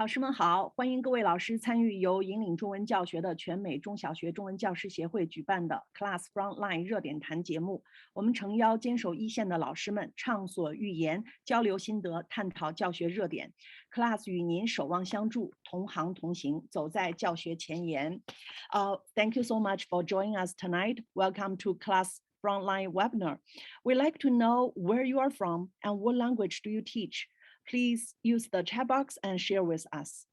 老师们好，欢迎各位老师参与由引领中文教学的全美中小学中文教师协会举办的 CLASS FRONTLINE 热点谈节目。我们诚邀坚守一线的老师们畅所欲言，交流心得，探讨教学热点。CLASS 与您守望相助，同行同行，走在教学前沿。Thank you so much for joining us tonight. Welcome to CLASS Frontline webinar. We'd like to know where you are from and what language do you teach. Please use the chat box and share with us.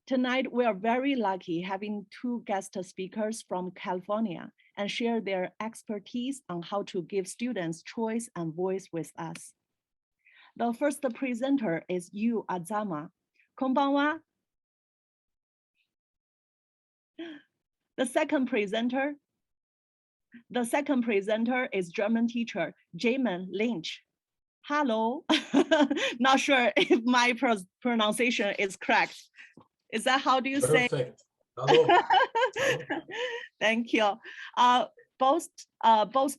Tonight, we are very lucky having two guest speakers from California and share their expertise on how to give students choice and voice with us. The first presenter is you, Azama. Konbanwa. The second presenter is German teacher Jamin Lynch. Hello. Not sure if my pronunciation is correct. Is that how do you say? Perfect. Hello. Thank you. Both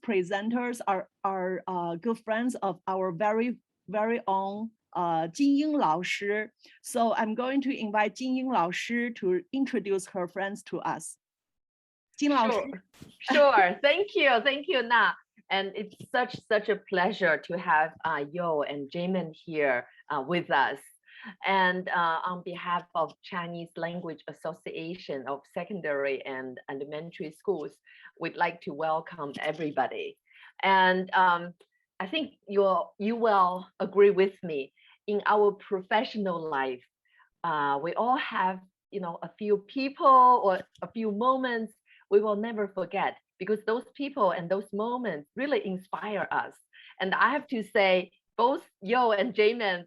presenters are good friends of our very own Jinying 老师. So I'm going to invite Jinying 老师 to introduce her friends to us. Sure. Thank you, Na. And it's such a pleasure to have Yo and Jamin here with us. And on behalf of Chinese Language Association of Secondary and Elementary Schools, we'd like to welcome everybody. And I think you will agree with me. In our professional life, we all have, a few people or a few moments we will never forget, because those people and those moments really inspire us. And I have to say, both Yo and Jamin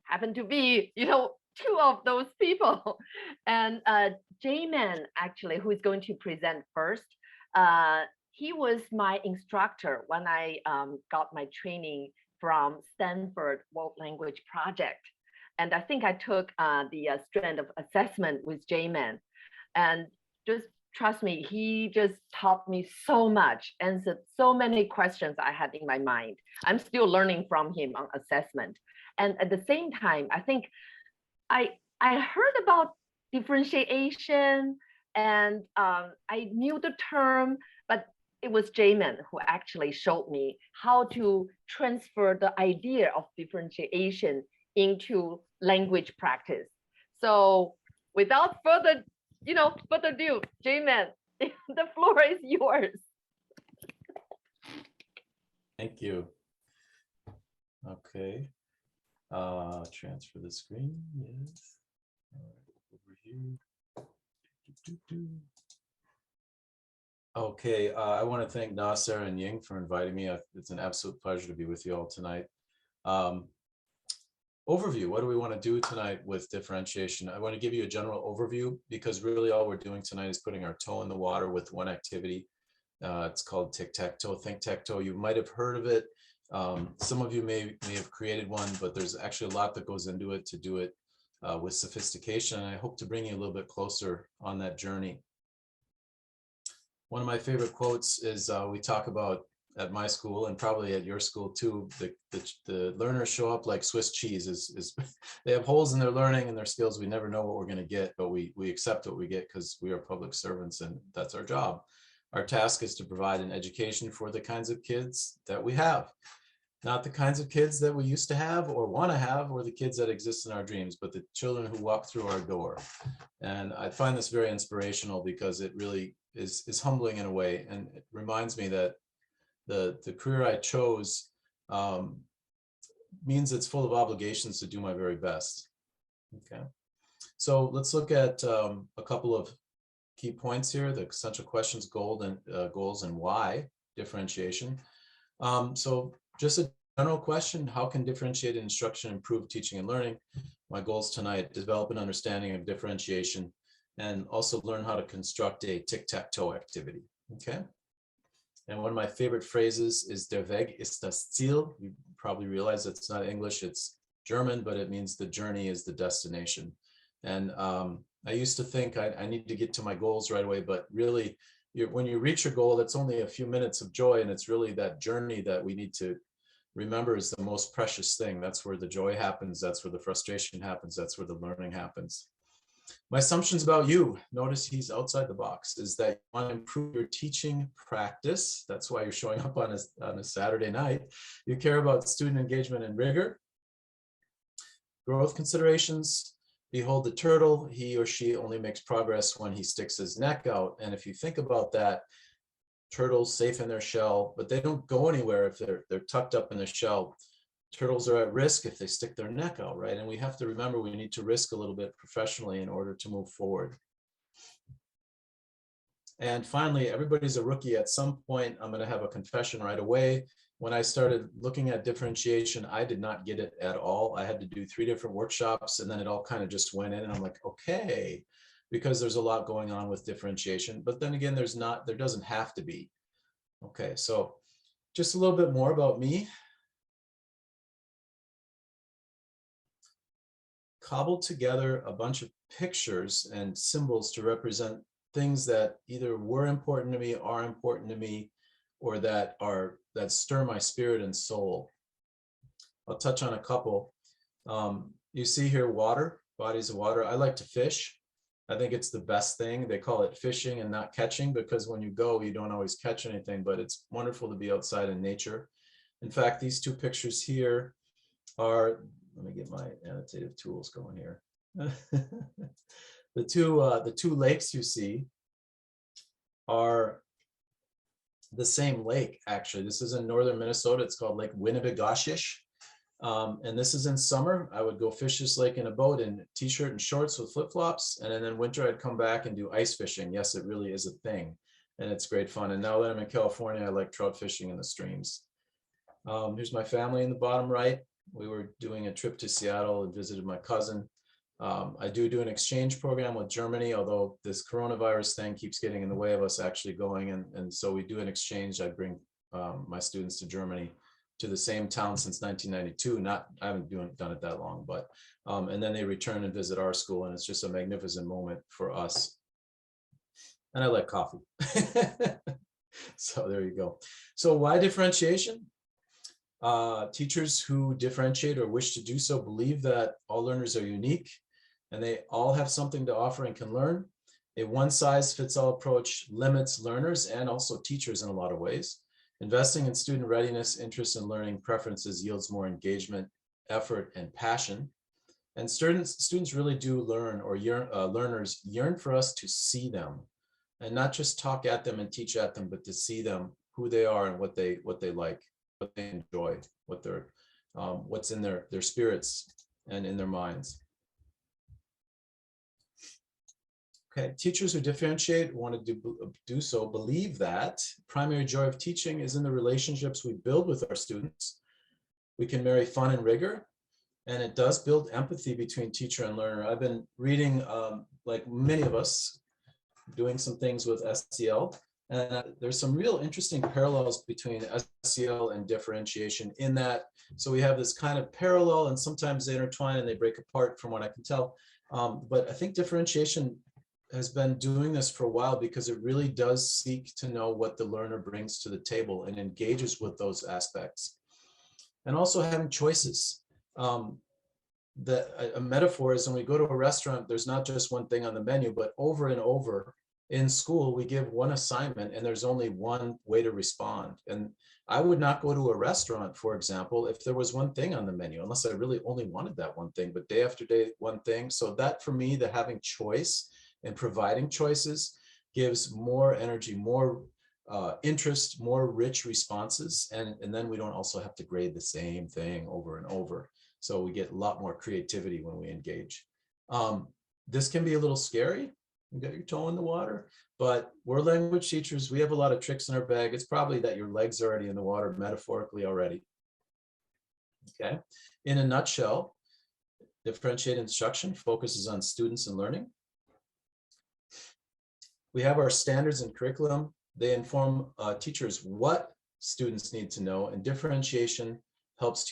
happen to be, two of those people. And Jamin, actually, who is going to present first, he was my instructor when I got my training from Stanford World Language Project. And I think I took the strand of assessment with Jamin. And just trust me, he just taught me so much, answered so many questions I had in my mind. I'm still learning from him on assessment. And at the same time, I think I heard about differentiation and I knew the term, but it was Jamin who actually showed me how to transfer the idea of differentiation into language practice. So without further ado, Jamin, the floor is yours. Thank you. Okay. Transfer the screen. Yes. All right, over here. Okay. I want to thank Na, Sarah, and Ying for inviting me. It's an absolute pleasure to be with you all tonight. Overview, what do we want to do tonight with differentiation? I want to give you a general overview, because really all we're doing tonight is putting our toe in the water with one activity. It's called tic-tac-toe, think-tac-toe. You might have heard of it. Some of you may have created one, but there's actually a lot that goes into it to do it with sophistication. And I hope to bring you a little bit closer on that journey. One of my favorite quotes is we talk about at my school, and probably at your school too, the learners show up like Swiss cheese. They have holes in their learning and their skills. We never know what we're going to get, but we accept what we get because we are public servants, and that's our job. Our task is to provide an education for the kinds of kids that we have, not the kinds of kids that we used to have or want to have, or the kids that exist in our dreams, but the children who walk through our door. And I find this very inspirational, because it really is humbling in a way, and it reminds me that the career I chose means it's full of obligations to do my very best. Okay, so let's look at a couple of key points here: the essential questions, goals, and why differentiation. So just a general question: how can differentiated instruction improve teaching and learning? My goals tonight: develop an understanding of differentiation, and also learn how to construct a tic-tac-toe activity. Okay. And one of my favorite phrases is "Der Weg ist das Ziel." You probably realize it's not English, it's German, but it means the journey is the destination. And I used to think I need to get to my goals right away, but really, when you reach your goal, that's only a few minutes of joy, and it's really that journey that we need to remember, is the most precious thing. That's where the joy happens. That's where the frustration happens. That's where the learning happens. My assumptions about you, notice he's outside the box, is that you want to improve your teaching practice. That's why you're showing up on a Saturday night. You care about student engagement and rigor. Growth considerations. Behold the turtle, he or she only makes progress when he sticks his neck out. And if you think about that, turtles safe in their shell, but they don't go anywhere if they're tucked up in their shell. Turtles are at risk if they stick their neck out, right? And we have to remember we need to risk a little bit professionally in order to move forward. And finally, everybody's a rookie at some point. I'm going to have a confession right away. When I started looking at differentiation, I did not get it at all. I had to do 3 different workshops, and then it all kind of just went in, and I'm like, okay, because there's a lot going on with differentiation. But then again, there doesn't have to be. Okay, so just a little bit more about me. Cobbled together a bunch of pictures and symbols to represent things that either were important to me, are important to me, or that stir my spirit and soul. I'll touch on a couple. You see here water, bodies of water. I like to fish. I think it's the best thing. They call it fishing and not catching, because when you go, you don't always catch anything, but it's wonderful to be outside in nature. In fact, these 2 pictures here are, let me get my annotative tools going here. The two lakes you see are the same lake, actually. This is in northern Minnesota. It's called Lake Winnibigoshish. And this is in summer. I would go fish this lake in a boat in t-shirt and shorts with flip-flops. And then in winter, I'd come back and do ice fishing. Yes, it really is a thing. And it's great fun. And now that I'm in California, I like trout fishing in the streams. Here's my family in the bottom right. We were doing a trip to Seattle and visited my cousin. I do an exchange program with Germany, although this coronavirus thing keeps getting in the way of us actually going. And so we do an exchange. I bring my students to Germany, to the same town since 1992. I haven't done it that long, but and then they return and visit our school, and it's just a magnificent moment for us. And I like coffee. So there you go. So why differentiation? Teachers who differentiate or wish to do so believe that all learners are unique and they all have something to offer and can learn. A one-size-fits-all approach limits learners and also teachers in a lot of ways. Investing in student readiness, interest in learning, preferences yields more engagement, effort, and passion. And students really do learn, or learners yearn for us to see them, and not just talk at them and teach at them, but to see them, who they are and what they like, what they enjoy, what's in their spirits and in their minds. Okay, teachers who differentiate want to do so believe that primary joy of teaching is in the relationships we build with our students. We can marry fun and rigor, and it does build empathy between teacher and learner. I've been reading, like many of us, doing some things with SEL, and there's some real interesting parallels between SEL and differentiation in that. So we have this kind of parallel, and sometimes they intertwine and they break apart from what I can tell. But I think differentiation has been doing this for a while because it really does seek to know what the learner brings to the table and engages with those aspects. And also having choices. A metaphor is when we go to a restaurant, there's not just one thing on the menu, but over and over in school, we give one assignment and there's only one way to respond. And I would not go to a restaurant, for example, if there was one thing on the menu, unless I really only wanted that one thing, but day after day, one thing. So that for me, the having choice and providing choices gives more energy, more interest, more rich responses. And then we don't also have to grade the same thing over and over. So we get a lot more creativity when we engage. This can be a little scary. You got your toe in the water, but we're language teachers. We have a lot of tricks in our bag. It's probably that your legs are already in the water metaphorically already. Okay. In a nutshell, differentiated instruction focuses on students and learning. We have our standards and curriculum. They inform teachers what students need to know, and differentiation helps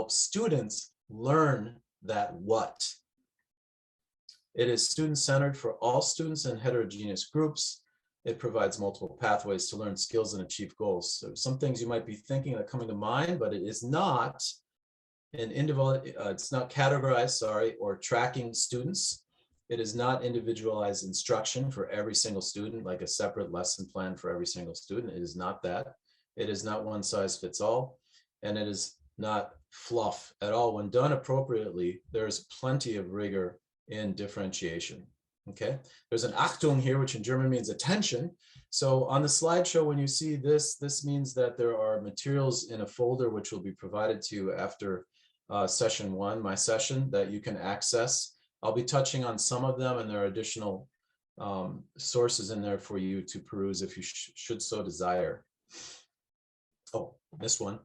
students learn that what. It is student-centered for all students and heterogeneous groups. It provides multiple pathways to learn skills and achieve goals. So some things you might be thinking that coming to mind, but it is not an individual, it's not categorized, or tracking students. It is not individualized instruction for every single student, like a separate lesson plan for every single student. It is not that. It is not one size fits all, and it is not fluff at all. When done appropriately, there's plenty of rigor in differentiation. Okay, there's an Achtung here, which in German means attention. So on the slideshow, when you see this, this means that there are materials in a folder which will be provided to you after session 1, my session, that you can access. I'll be touching on some of them, and there are additional sources in there for you to peruse if you should so desire. Oh, this one.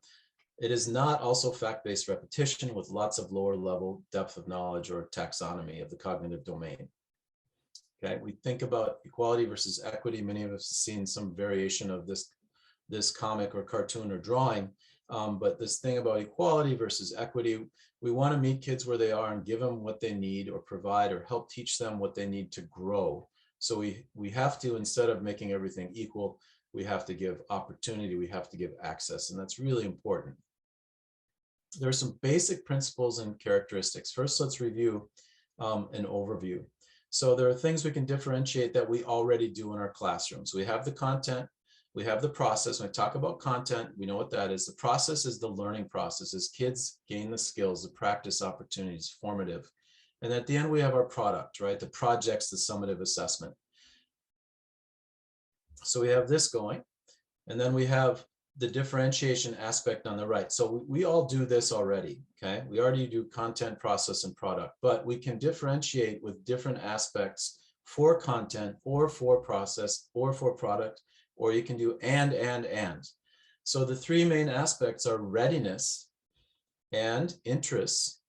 It is not also fact-based repetition with lots of lower level depth of knowledge or taxonomy of the cognitive domain. Okay, we think about equality versus equity. Many of us have seen some variation of this comic or cartoon or drawing, but this thing about equality versus equity, we want to meet kids where they are and give them what they need, or provide or help teach them what they need to grow. So we have to, instead of making everything equal, we have to give opportunity, we have to give access, and that's really important. There are some basic principles and characteristics. First, let's review an overview. So there are things we can differentiate that we already do in our classrooms. We have the content, we have the process. When I talk about content, we know what that is. The process is the learning process, as kids gain the skills, the practice opportunities, formative. And at the end, we have our product, right? The projects, the summative assessment. So we have this going, and then we have the differentiation aspect on the right. So we all do this already, okay? We already do content, process, and product, but we can differentiate with different aspects for content, or for process, or for product, or you can do and. So the 3 main aspects are readiness and interests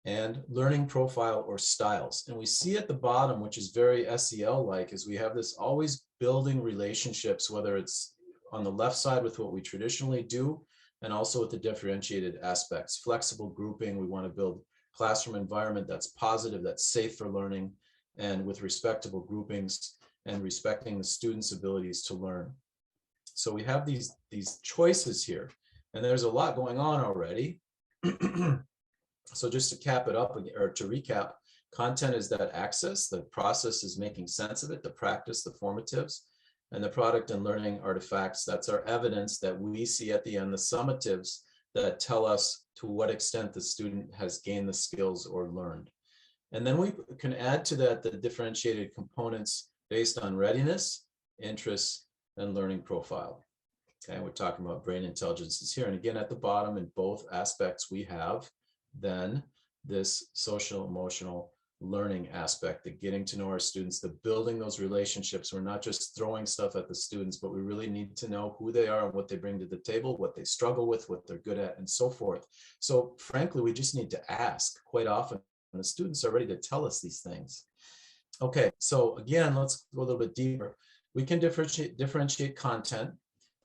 and learning profile or styles. And we see at the bottom, which is very SEL-like, is we have this always building relationships, whether it's on the left side with what we traditionally do, and also with the differentiated aspects. Flexible grouping, we want to build classroom environment that's positive, that's safe for learning, and with respectable groupings, and respecting the students' abilities to learn. So we have these choices here, and there's a lot going on already. So just to cap it up, or to recap, content is that access, the process is making sense of it, the practice, the formatives, and the product and learning artifacts, that's our evidence that we see at the end, the summatives that tell us to what extent the student has gained the skills or learned. And then we can add to that the differentiated components based on readiness, interests, and learning profile. Okay, we're talking about brain intelligences here. And again, at the bottom in both aspects, we have then this social emotional learning aspect, the getting to know our students, the building those relationships. We're not just throwing stuff at the students, but we really need to know who they are and what they bring to the table, what they struggle with, what they're good at, and so forth. So frankly, we just need to ask quite often, and the students are ready to tell us these things. Okay, so again, let's go a little bit deeper. We can differentiate content.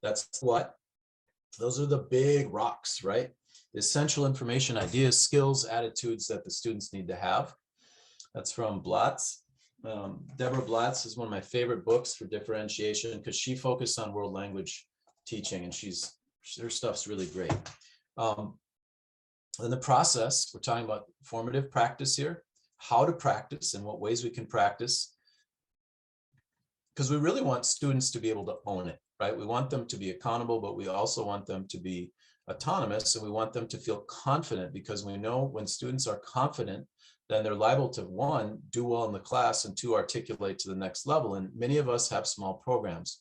That's what? Those are the big rocks, right? The essential information, ideas, skills, attitudes that the students need to have. That's from Blatz. Deborah Blatz is one of my favorite books for differentiation, because she focused on world language teaching, and her stuff's really great. In the process, we're talking about formative practice here, how to practice and what ways we can practice, because we really want students to be able to own it, right? We want them to be accountable, but we also want them to be autonomous, and we want them to feel confident, because we know when students are confident, then they're liable to, 1, do well in the class, and 2, articulate to the next level. And many of us have small programs.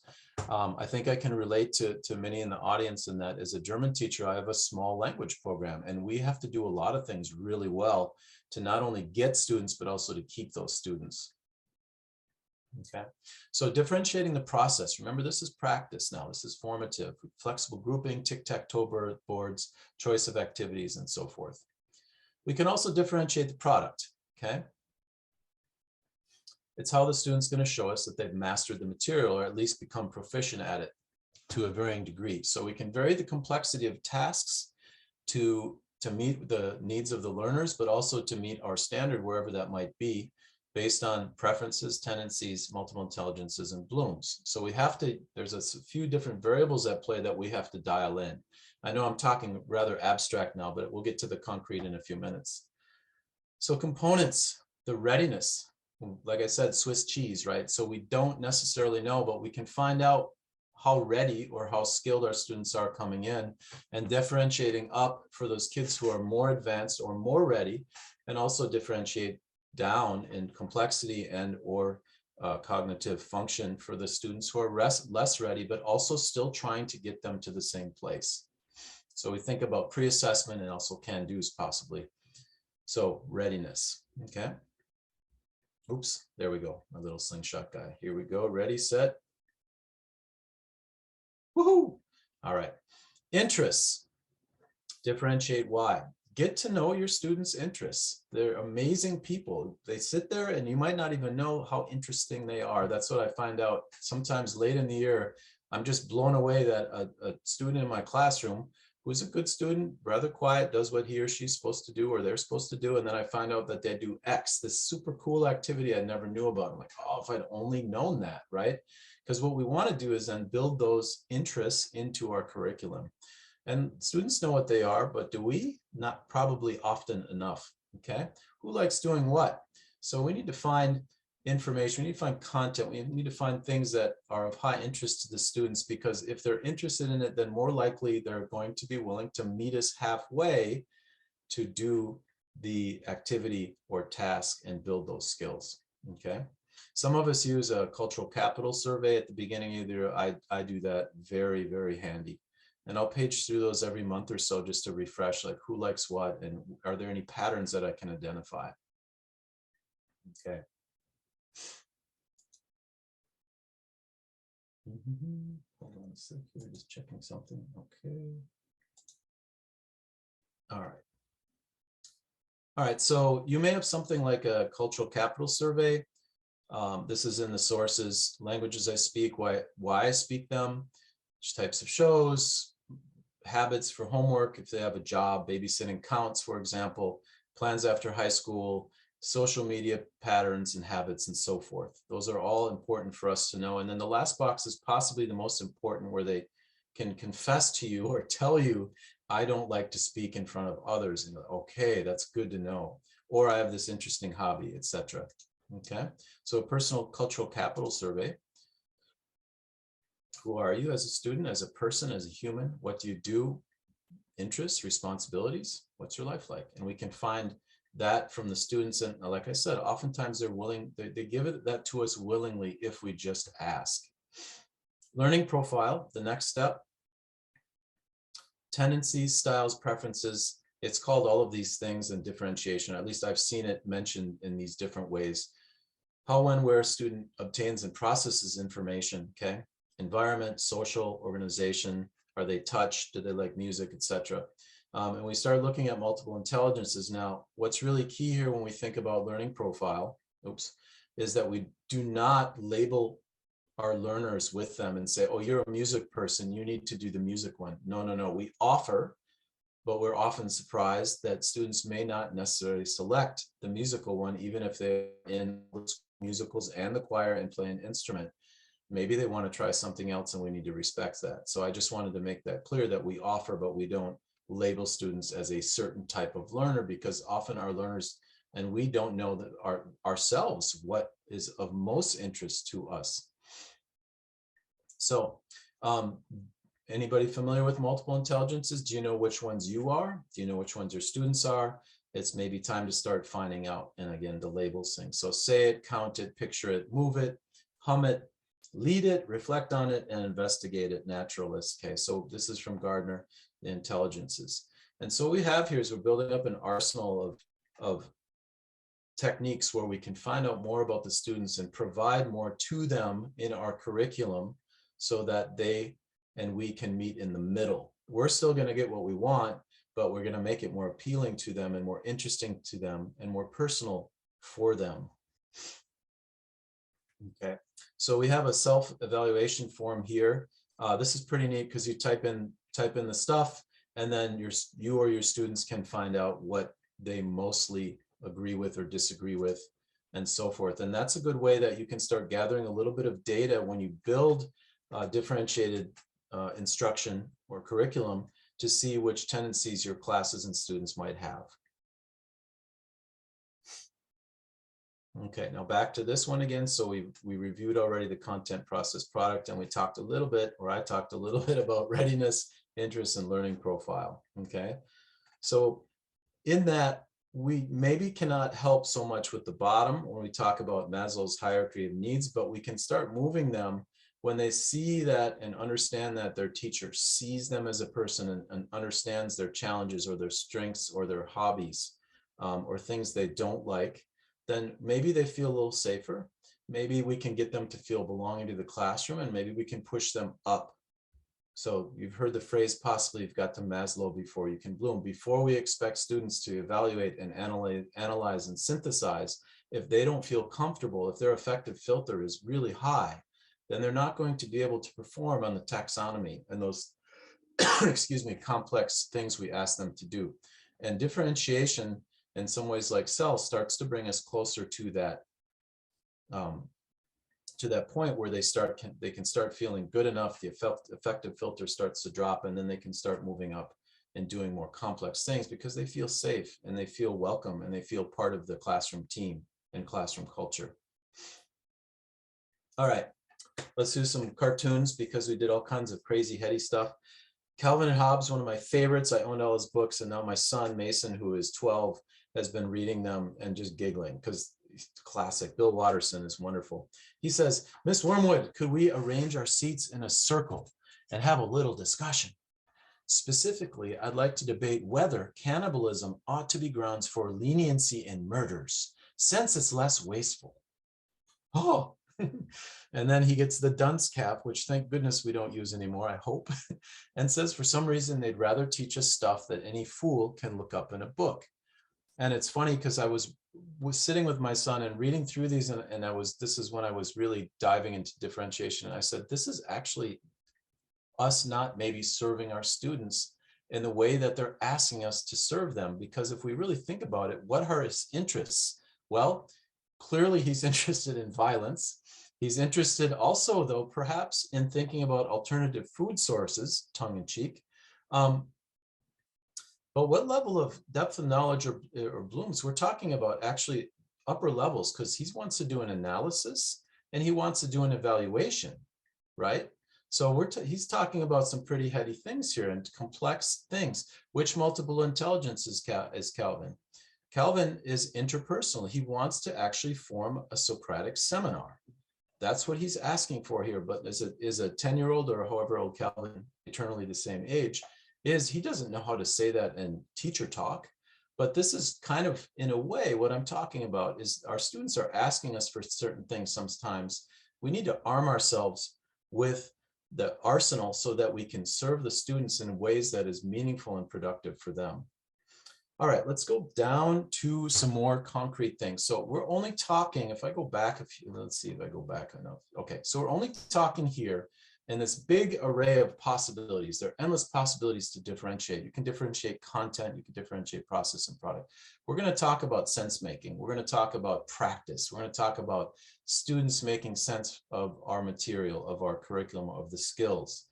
I think I can relate to many in the audience in that, as a German teacher, I have a small language program, and we have to do a lot of things really well to not only get students, but also to keep those students. Okay, so differentiating the process. Remember, this is practice now. This is formative, flexible grouping, tic-tac-toe boards, choice of activities, and so forth. We can also differentiate the product, okay? It's how the student's going to show us that they've mastered the material, or at least become proficient at it to a varying degree. So we can vary the complexity of tasks to meet the needs of the learners, but also to meet our standard, wherever that might be, based on preferences, tendencies, multiple intelligences, and blooms. So we have to, there's a few different variables at play that we have to dial in. I know I'm talking rather abstract now, but we'll get to the concrete in a few minutes. So components, the readiness, like I said, Swiss cheese, right? So we don't necessarily know, but we can find out how ready or how skilled our students are coming in, and differentiating up for those kids who are more advanced or more ready, and also differentiate down in complexity and or cognitive function for the students who are less ready, but also still trying to get them to the same place. So we think about pre-assessment and also can-dos possibly. So readiness, okay. Oops, there we go, my little slingshot guy. Here we go, ready, set. Woohoo! All right, interests, differentiate why. Get to know your students' interests. They're amazing people. They sit there and you might not even know how interesting they are. That's what I find out sometimes late in the year. I'm just blown away that a student in my classroom who's a good student, rather quiet, does what he or she's supposed to do or they're supposed to do, and then I find out that they do X, this super cool activity I never knew about. I'm like, oh, if I'd only known that, right? Because what we want to do is then build those interests into our curriculum. And students know what they are, but do we? Not probably often enough, okay? Who likes doing what? So we need to find information, we need to find content, we need to find things that are of high interest to the students, because if they're interested in it, then more likely they're going to be willing to meet us halfway to do the activity or task and build those skills, okay? Some of us use a cultural capital survey at the beginning of the year. I do that, very, very handy. And I'll page through those every month or so just to refresh, like who likes what, and are there any patterns that I can identify? Okay. Hold on a sec here, just checking something. Okay. All right. All right, so you may have something like a cultural capital survey. This is in the sources, languages I speak, why I speak them, which types of shows, habits for homework, if they have a job, babysitting counts, for example, plans after high school, social media patterns and habits, and so forth. Those are all important for us to know. And then the last box is possibly the most important, where they can confess to you or tell you, I don't like to speak in front of others. And okay, that's good to know. Or I have this interesting hobby, etc. Okay, so a personal cultural capital survey. Who are you as a student, as a person, as a human? What do you do? Interests, responsibilities? What's your life like? And we can find that from the students. And like I said, oftentimes they're willing, they give that to us willingly if we just ask. Learning profile, the next step. Tendencies, styles, preferences. It's called all of these things in differentiation. At least I've seen it mentioned in these different ways. How, when, where a student obtains and processes information, okay? Environment, social, organization, are they touched, do they like music, etc. And we start looking at multiple intelligences. Now, what's really key here when we think about learning profile, is that we do not label our learners with them and say, oh, you're a music person, you need to do the music one. No, no, no, we offer, but we're often surprised that students may not necessarily select the musical one, even if they're in musicals and the choir and play an instrument. Maybe they want to try something else, and we need to respect that. So I just wanted to make that clear, that we offer, but we don't label students as a certain type of learner, because often our learners, and we don't know that ourselves what is of most interest to us. So anybody familiar with multiple intelligences? Do you know which ones you are? Do you know which ones your students are? It's maybe time to start finding out. And again, the labels thing. So say it, count it, picture it, move it, hum it, lead it, reflect on it, and investigate it, naturalist. Okay, so this is from Gardner, the intelligences. And so what we have here is we're building up an arsenal of techniques where we can find out more about the students and provide more to them in our curriculum, so that they and we can meet in the middle. We're still going to get what we want, but we're going to make it more appealing to them and more interesting to them and more personal for them. Okay, so we have a self-evaluation form here. This is pretty neat because you type in the stuff, and then you or your students can find out what they mostly agree with or disagree with. and so forth. And that's a good way that you can start gathering a little bit of data when you build differentiated instruction or curriculum to see which tendencies your classes and students might have. Okay, now back to this one again. So we reviewed already the content, process, product, and we talked a little bit, or I talked a little bit about readiness, interest, and learning profile. Okay, so in that, we maybe cannot help so much with the bottom when we talk about Maslow's hierarchy of needs, but we can start moving them when they see that and understand that their teacher sees them as a person and understands their challenges or their strengths or their hobbies or things they don't like. Then maybe they feel a little safer. Maybe we can get them to feel belonging to the classroom, and maybe we can push them up. So you've heard the phrase, possibly you've got to Maslow before you can bloom. Before we expect students to evaluate and analyze and synthesize, if they don't feel comfortable, if their affective filter is really high, then they're not going to be able to perform on the taxonomy and those, excuse me, complex things we ask them to do. And differentiation, in some ways like CEL, starts to bring us closer to that point where they can start feeling good enough, the affective filter starts to drop, and then they can start moving up and doing more complex things because they feel safe and they feel welcome and they feel part of the classroom team and classroom culture. All right, let's do some cartoons because we did all kinds of crazy heady stuff. Calvin and Hobbes, one of my favorites. I owned all his books, and now my son Mason, who is 12, has been reading them and just giggling because classic. Bill Watterson is wonderful. He says, Miss Wormwood, could we arrange our seats in a circle and have a little discussion? Specifically, I'd like to debate whether cannibalism ought to be grounds for leniency in murders, since it's less wasteful. Oh, and then he gets the dunce cap, which thank goodness we don't use anymore, I hope, and says for some reason they'd rather teach us stuff that any fool can look up in a book. And it's funny because I was sitting with my son and reading through these, and this is when I was really diving into differentiation. And I said, this is actually us not maybe serving our students in the way that they're asking us to serve them. Because if we really think about it, what are his interests? Well, clearly he's interested in violence. He's interested also, though, perhaps in thinking about alternative food sources, tongue in cheek. But what level of depth of knowledge or blooms? We're talking about actually upper levels, because he wants to do an analysis and he wants to do an evaluation, right? So he's talking about some pretty heady things here and complex things. Which multiple intelligence is Calvin? Calvin is interpersonal. He wants to actually form a Socratic seminar. That's what he's asking for here. But is a 10-year-old or however old Calvin, eternally the same age, he doesn't know how to say that in teacher talk. But this is kind of, in a way, what I'm talking about is our students are asking us for certain things sometimes. We need to arm ourselves with the arsenal so that we can serve the students in ways that is meaningful and productive for them. All right, let's go down to some more concrete things. So we're only talking, if I go back let's see if I go back enough. Okay, so we're only talking here in this big array of possibilities. There are endless possibilities to differentiate. You can differentiate content, you can differentiate process and product. We're going to talk about sense making. We're going to talk about practice. We're going to talk about students making sense of our material, of our curriculum, of the skills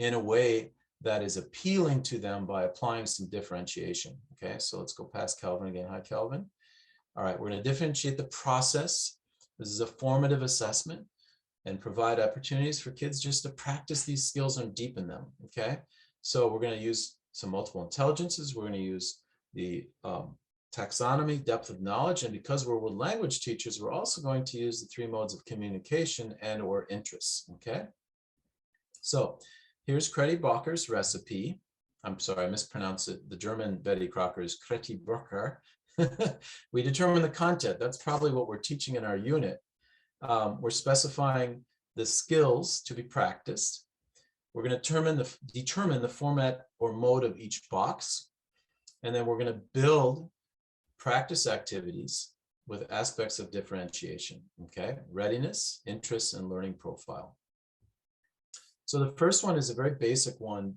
in a way that is appealing to them by applying some differentiation. Okay, so let's go past Calvin again. Hi, Calvin. All right, we're going to differentiate the process. This is a formative assessment and provide opportunities for kids just to practice these skills and deepen them. Okay, so we're going to use some multiple intelligences. We're going to use the taxonomy, depth of knowledge, and because we're world language teachers, we're also going to use the 3 modes of communication and or interests. Okay, so here's Kreti Bocker's recipe. I'm sorry, I mispronounced it. The German Betty Crocker is Kreti Bocker. We determine the content. That's probably what we're teaching in our unit. We're specifying the skills to be practiced. We're going to determine the format or mode of each box. And then we're going to build practice activities with aspects of differentiation. Okay, readiness, interest, and learning profile. So the first one is a very basic one,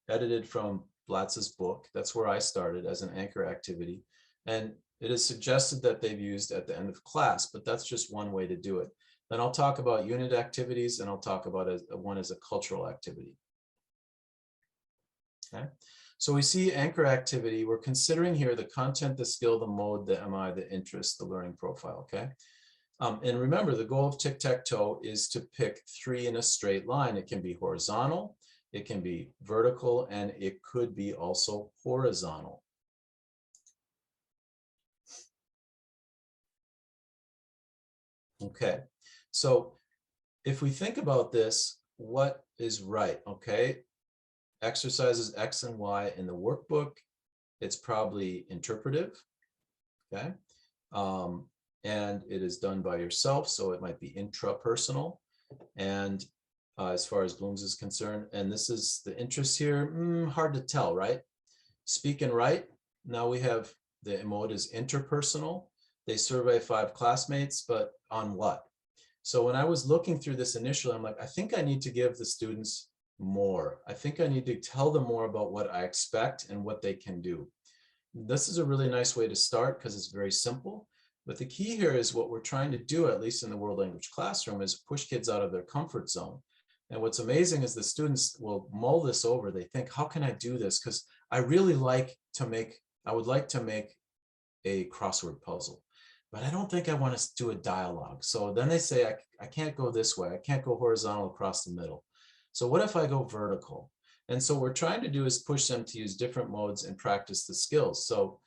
edited from Blatz's book. That's where I started as an anchor activity. And it is suggested that they've used at the end of class, but that's just one way to do it. Then I'll talk about unit activities, and I'll talk about one as a cultural activity. Okay, so we see anchor activity. We're considering here the content, the skill, the mode, the MI, the interest, the learning profile, okay? And remember, the goal of tic-tac-toe is to pick 3 in a straight line. It can be horizontal, it can be vertical, and it could be also horizontal. Okay, so if we think about this, what is right, okay? Exercises X and Y in the workbook, it's probably interpretive, okay? And it is done by yourself, so it might be intrapersonal. And as far as Bloom's is concerned, and this is the interest here, hard to tell, right? Speak and write, now we have the mode is interpersonal. They survey 5 classmates, but on what? So when I was looking through this initially, I'm like, I think I need to give the students more. I think I need to tell them more about what I expect and what they can do. This is a really nice way to start because it's very simple. But the key here is what we're trying to do, at least in the world language classroom, is push kids out of their comfort zone. And what's amazing is the students will mull this over. They think, how can I do this? Because I really like to make, I would like to make a crossword puzzle, but I don't think I want to do a dialogue. So then they say, I can't go this way. I can't go horizontal across the middle. So what if I go vertical? And so what we're trying to do is push them to use different modes and practice the skills. So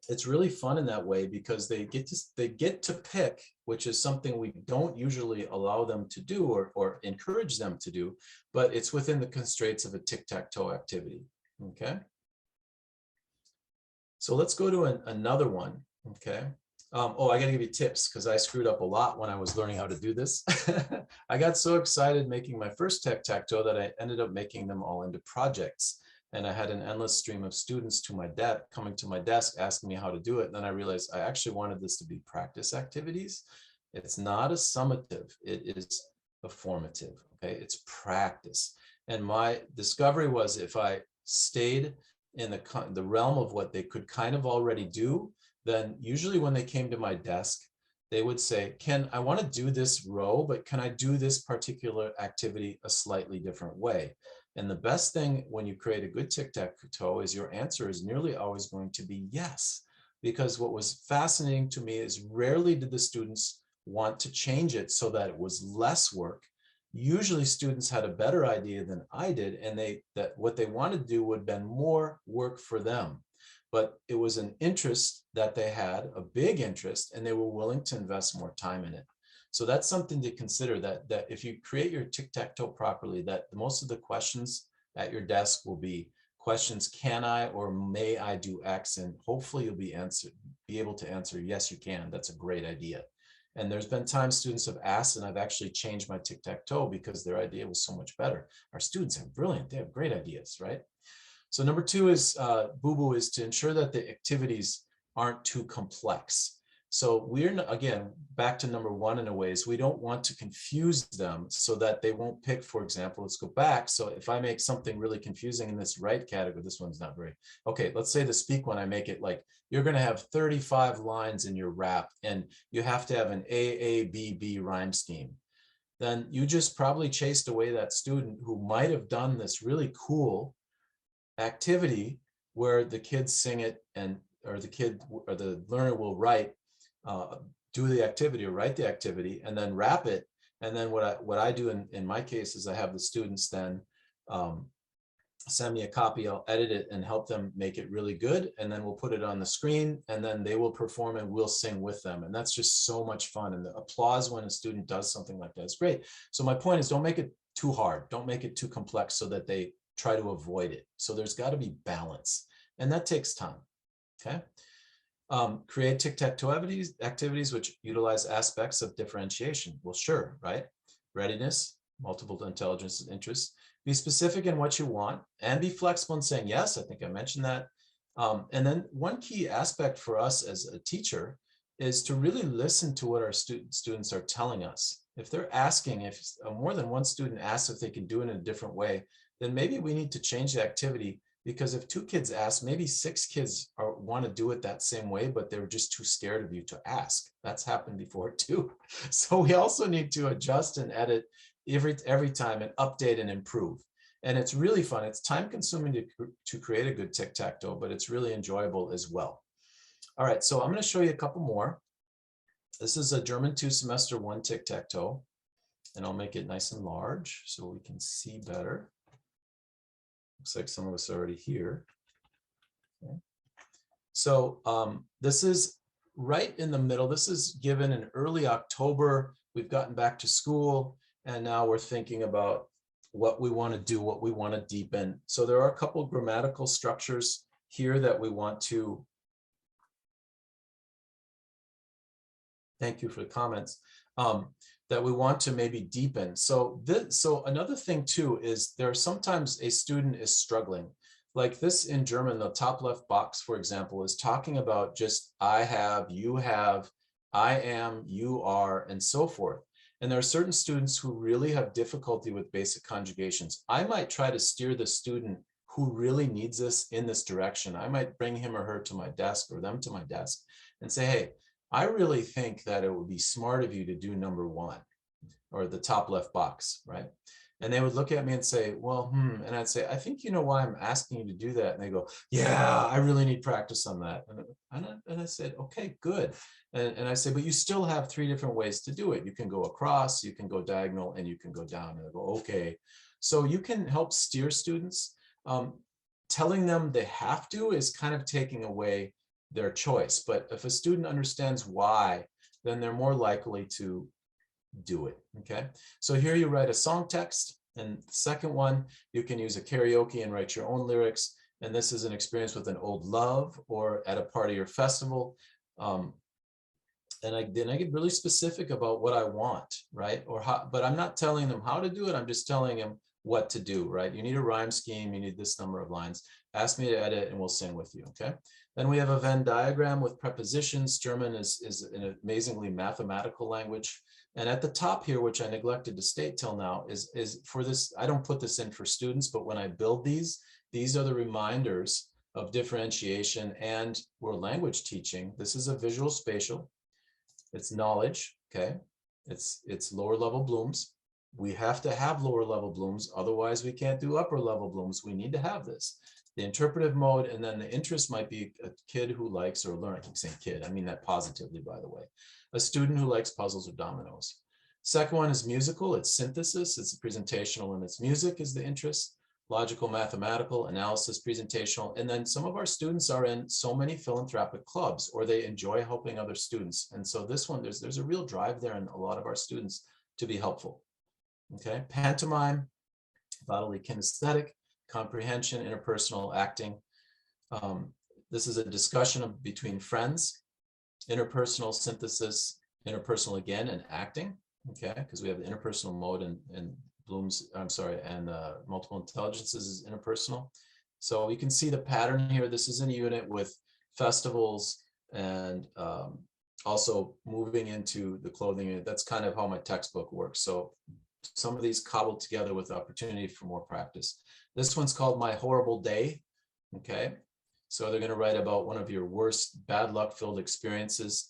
it's really fun in that way because they get to pick, which is something we don't usually allow them to do or encourage them to do, but it's within the constraints of a tic-tac-toe activity, okay? So let's go to another one, okay? Oh, I gotta give you tips because I screwed up a lot when I was learning how to do this. I got so excited making my first tic-tac-toe that I ended up making them all into projects. And I had an endless stream of students to my coming to my desk asking me how to do it. And then I realized I actually wanted this to be practice activities. It's not a summative, it is a formative, okay? It's practice. And my discovery was if I stayed in the realm of what they could kind of already do, then usually when they came to my desk, they would say, I want to do this row, but can I do this particular activity a slightly different way? And the best thing when you create a good tic-tac-toe is your answer is nearly always going to be yes. Because what was fascinating to me is rarely did the students want to change it so that it was less work. Usually students had a better idea than I did, and that what they wanted to do would have been more work for them. But it was an interest that they had, a big interest, and they were willing to invest more time in it. So that's something to consider, that if you create your tic-tac-toe properly, that most of the questions at your desk will be questions, can I or may I do X? And hopefully you'll be able to answer, yes, you can. That's a great idea. And there's been times students have asked, and I've actually changed my tic-tac-toe because their idea was so much better. Our students are brilliant. They have great ideas, right? So number 2 is, boo-boo, is to ensure that the activities aren't too complex. So we're, again, back to number 1 in a way, is we don't want to confuse them so that they won't pick, for example, let's go back. So if I make something really confusing in this right category, this one's not very, okay, let's say the speak one, I make it like, you're gonna have 35 lines in your rap and you have to have an AABB rhyme scheme. Then you just probably chased away that student who might have done this really cool activity where the kids sing it or the learner will write, do the activity or write the activity and then wrap it. And then what I do in my case is I have the students then send me a copy, I'll edit it and help them make it really good. And then we'll put it on the screen and then they will perform and we'll sing with them. And that's just so much fun. And the applause when a student does something like that is great. So my point is, don't make it too hard. Don't make it too complex so that they try to avoid it. So there's got to be balance, and that takes time, okay? Create tic-tac-toe activities which utilize aspects of differentiation. Well, sure, right? Readiness, multiple intelligence and interests. Be specific in what you want and be flexible in saying yes. I think I mentioned that. And then one key aspect for us as a teacher is to really listen to what our students are telling us. If they're asking, if more than one student asks if they can do it in a different way, then maybe we need to change the activity Because if 2 kids ask, maybe 6 kids want to do it that same way, but they're just too scared of you to ask. That's happened before too. So we also need to adjust and edit every time and update and improve. And it's really fun. It's time consuming to create a good tic-tac-toe, but it's really enjoyable as well. All right, so I'm going to show you a couple more. This is a German 2 semester 1 tic-tac-toe, and I'll make it nice and large so we can see better. Looks like some of us are already here. Okay. So this is right in the middle. This is given in early October. We've gotten back to school, and now we're thinking about what we want to do, what we want to deepen. So there are a couple grammatical structures here that we want to, thank you for the comments, that we want to maybe deepen. So another thing too is there sometimes a student is struggling. Like this in German, the top left box, for example, is talking about just I have, you have, I am, you are, and so forth. And there are certain students who really have difficulty with basic conjugations. I might try to steer the student who really needs this in this direction. I might bring him or her to my desk or them to my desk and say, hey, I really think that it would be smart of you to do number 1 or the top left box, right? And they would look at me and say, well, and I'd say, I think you know why I'm asking you to do that. And they go, yeah, I really need practice on that. And I said, okay, good. And I say, but you still have 3 different ways to do it. You can go across, you can go diagonal, and you can go down. And I go, okay. So you can help steer students. Telling them they have to is kind of taking away their choice. But if a student understands why, then they're more likely to do it. Okay. So here you write a song text. And the second one, you can use a karaoke and write your own lyrics. And this is an experience with an old love or at a party or festival. And then I get really specific about what I want, right? Or how, but I'm not telling them how to do it. I'm just telling them what to do, right? You need a rhyme scheme. You need this number of lines. Ask me to edit and we'll sing with you, okay? Then we have a Venn diagram with prepositions. German is an amazingly mathematical language. And at the top here, which I neglected to state till now, is for this, I don't put this in for students, but when I build these are the reminders of differentiation and or language teaching. This is a visual spatial. It's knowledge, okay? It's lower level blooms. We have to have lower level blooms, otherwise we can't do upper level blooms. We need to have this. The interpretive mode, and then the interest might be a kid who likes or learn. I keep saying kid, I mean that positively, by the way. A student who likes puzzles or dominoes. Second one is musical, it's synthesis, it's presentational, and it's music is the interest. Logical, mathematical, analysis, presentational, and then some of our students are in so many philanthropic clubs, or they enjoy helping other students. And so this one, there's a real drive there in a lot of our students to be helpful. Okay, pantomime, bodily kinesthetic, comprehension, interpersonal acting. This is a discussion between friends, interpersonal synthesis, interpersonal again, and acting. Okay, because we have the interpersonal mode and Bloom's, I'm sorry, and multiple intelligences is interpersonal. So you can see the pattern here. This is in a unit with festivals and also moving into the clothing unit. That's kind of how my textbook works. So some of these cobbled together with opportunity for more practice. This one's called My Horrible Day. Okay, so they're going to write about one of your worst bad luck filled experiences.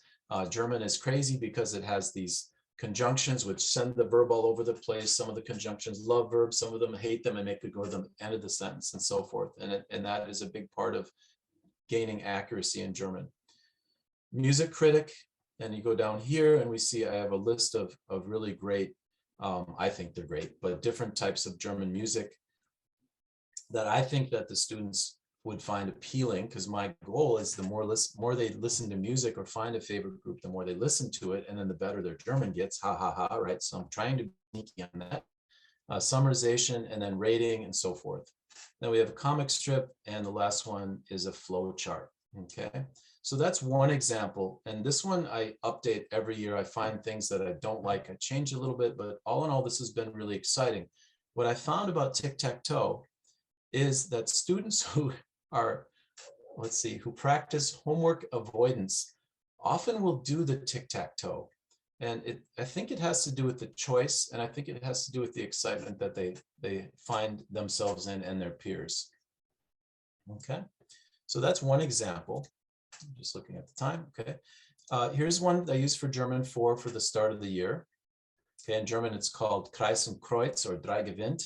German is crazy because it has these conjunctions which send the verb all over the place. Some of the conjunctions love verbs, some of them hate them and make it go to the end of the sentence and so forth. And that is a big part of gaining accuracy in German. Music critic, and you go down here and we see I have a list of really great, I think they're great, but different types of German music that I think that the students would find appealing, because my goal is the more they listen to music or find a favorite group, the more they listen to it, and then the better their German gets, ha ha ha, right? So I'm trying to be sneaky on that. Summarization and then rating and so forth. Then we have a comic strip, and the last one is a flow chart, okay? So that's one example, and this one I update every year. I find things that I don't like, I change a little bit, but all in all, this has been really exciting. What I found about tic-tac-toe is that students who are, let's see, who practice homework avoidance often will do the tic-tac-toe. And I think it has to do with the choice, and I think it has to do with the excitement that they find themselves in and their peers. Okay, so that's one example. I'm just looking at the time. Okay, here's one I use for German for the start of the year. Okay, in German it's called Kreis und Kreuz or Drei Gewinnt.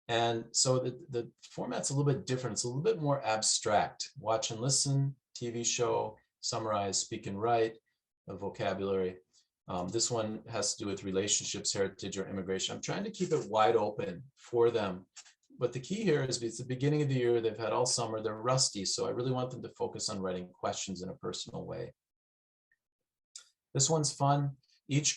And so the format's a little bit different. It's a little bit more abstract. Watch and listen, TV show, summarize, speak and write, a vocabulary. This one has to do with relationships, heritage, or immigration. I'm trying to keep it wide open for them. But the key here is it's the beginning of the year. They've had all summer. They're rusty. So I really want them to focus on writing questions in a personal way. This one's fun. Each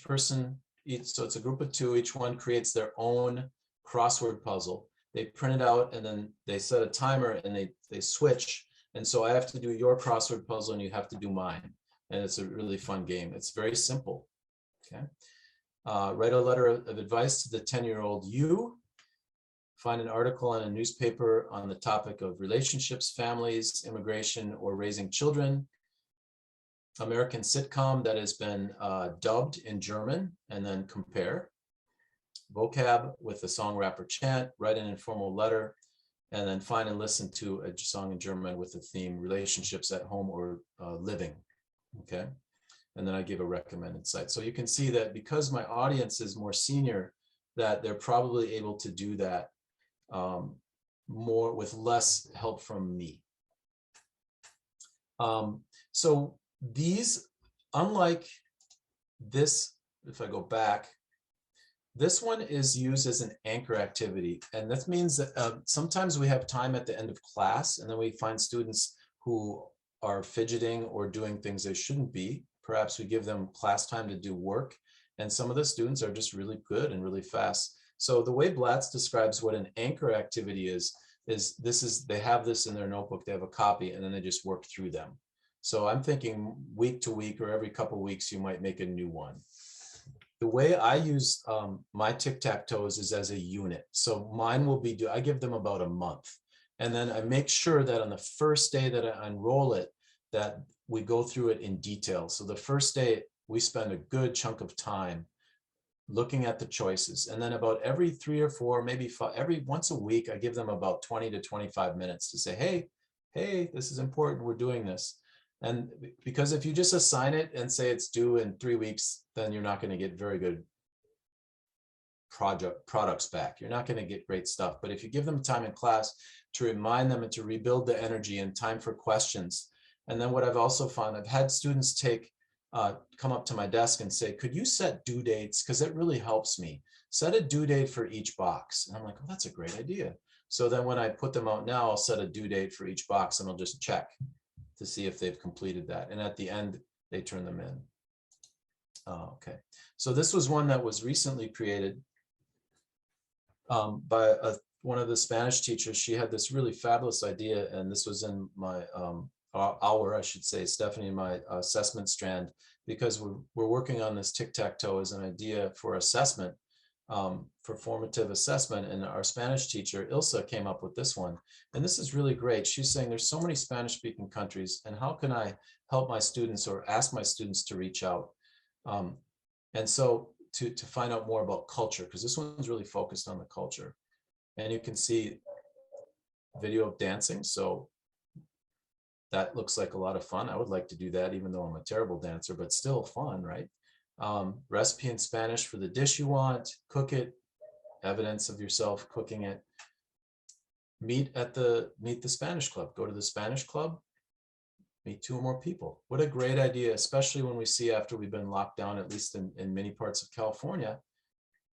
person, so it's a group of two. Each one creates their own crossword puzzle. They print it out and then they set a timer and they switch. And so I have to do your crossword puzzle and you have to do mine. And it's a really fun game. It's very simple. Okay. Write a letter of advice to the 10-year-old you. Find an article in a newspaper on the topic of relationships, families, immigration, or raising children. American sitcom that has been dubbed in German, and then compare. Vocab with a song, rap, or chant. Write an informal letter, and then find and listen to a song in German with the theme relationships at home or living. Okay, and then I give a recommended site. So you can see that because my audience is more senior, that they're probably able to do that more with less help from me. So these, unlike this, if I go back, this one is used as an anchor activity. And that means that sometimes we have time at the end of class and then we find students who are fidgeting or doing things they shouldn't be. Perhaps we give them class time to do work. And some of the students are just really good and really fast. So the way Blatz describes what an anchor activity is they have this in their notebook, they have a copy, and then they just work through them. So I'm thinking week to week or every couple of weeks, you might make a new one. The way I use my tic-tac-toes is as a unit. So mine will be, I give them about a month. And then I make sure that on the first day that I unroll it, that we go through it in detail. So the first day, we spend a good chunk of time looking at the choices. And then about every 3 or 4, maybe 5, every once a week, I give them about 20 to 25 minutes to say, hey, this is important, we're doing this. And because if you just assign it and say it's due in 3 weeks, then you're not going to get very good products back. You're not going to get great stuff. But if you give them time in class to remind them and to rebuild the energy and time for questions. And then what I've also found, I've had students come up to my desk and say, could you set due dates? Because it really helps me. Set a due date for each box. And I'm like, oh, that's a great idea. So then when I put them out now, I'll set a due date for each box and I'll just check to see if they've completed that. And at the end, they turn them in. Okay. So this was one that was recently created by one of the Spanish teachers. She had this really fabulous idea, and this was in my I should say, Stephanie, my assessment strand, because we're working on this tic-tac-toe as an idea for assessment, for formative assessment. And our Spanish teacher, Ilsa, came up with this one. And this is really great. She's saying there's so many Spanish-speaking countries, and how can I help my students or ask my students to reach out? And so to find out more about culture, because this one's really focused on the culture. And you can see video of dancing. So that looks like a lot of fun. I would like to do that, even though I'm a terrible dancer, but still fun, right? Recipe in Spanish for the dish you want, cook it, evidence of yourself cooking it. Meet the Spanish club, go to the Spanish club, meet 2 or more people. What a great idea, especially when we see after we've been locked down, at least in many parts of California,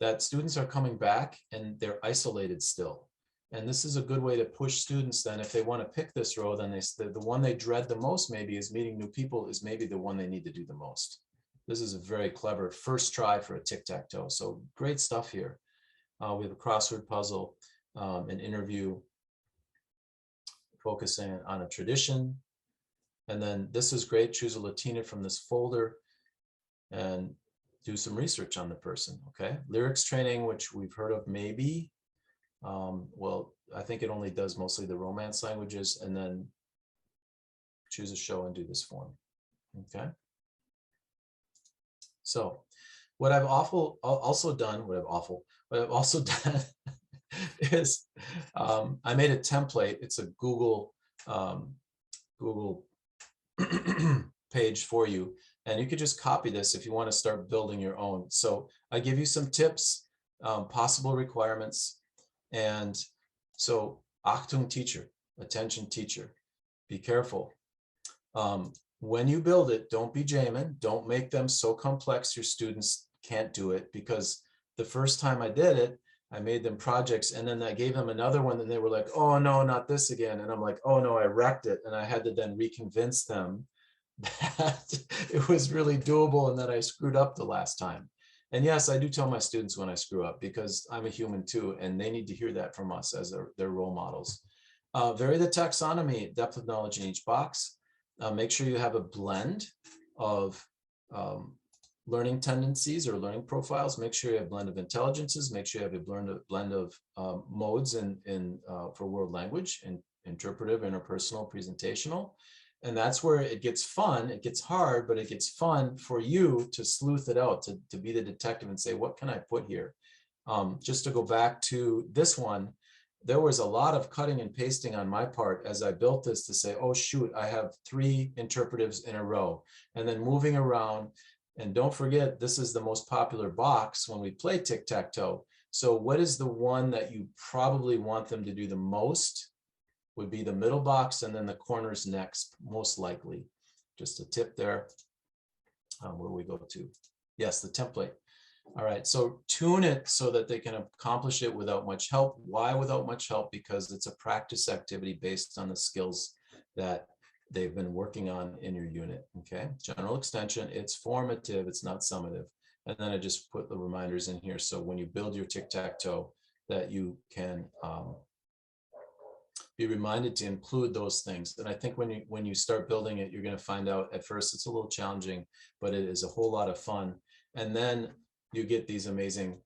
that students are coming back and they're isolated still. And this is a good way to push students then, if they want to pick this row, then the one they dread the most maybe is meeting new people is maybe the one they need to do the most. This is a very clever first try for a tic-tac-toe. So great stuff here. We have a crossword puzzle, an interview, focusing on a tradition. And then this is great. Choose a Latina from this folder and do some research on the person, okay? Lyrics training, which we've heard of maybe. Well, I think it only does mostly the Romance languages, and then choose a show and do this form, okay? So what I've also done is I made a template. It's a Google page for you. And you could just copy this if you want to start building your own. So I give you some tips, possible requirements. And so Achtung teacher, attention teacher, be careful. When you build it, don't be Jamin. Don't make them so complex your students can't do it, because the first time I did it, I made them projects and then I gave them another one and they were like, oh no, not this again. And I'm like, oh no, I wrecked it. And I had to then reconvince them that it was really doable and that I screwed up the last time. And yes, I do tell my students when I screw up, because I'm a human too, and they need to hear that from us as their role models. Vary the taxonomy, depth of knowledge in each box. Make sure you have a blend of learning tendencies or learning profiles. Make sure you have a blend of intelligences. Make sure you have a blend of modes for world language and interpretive, interpersonal, presentational. And that's where it gets fun. It gets hard, but it gets fun for you to sleuth it out, to be the detective and say, what can I put here? Just to go back to this one, there was a lot of cutting and pasting on my part as I built this to say, oh shoot, I have 3 interpretives in a row, and then moving around. And don't forget, this is the most popular box when we play tic-tac-toe. So what is the one that you probably want them to do the most? Would be the middle box, and then the corners next, most likely. Just a tip there. Where we go to? Yes, the template. All right, so tune it so that they can accomplish it without much help. Why without much help? Because it's a practice activity based on the skills that they've been working on in your unit, okay? General extension, it's formative, it's not summative. And then I just put the reminders in here, so when you build your tic-tac-toe, that you can be reminded to include those things. And I think when you start building it, you're going to find out at first it's a little challenging, but it is a whole lot of fun. And then you get these amazing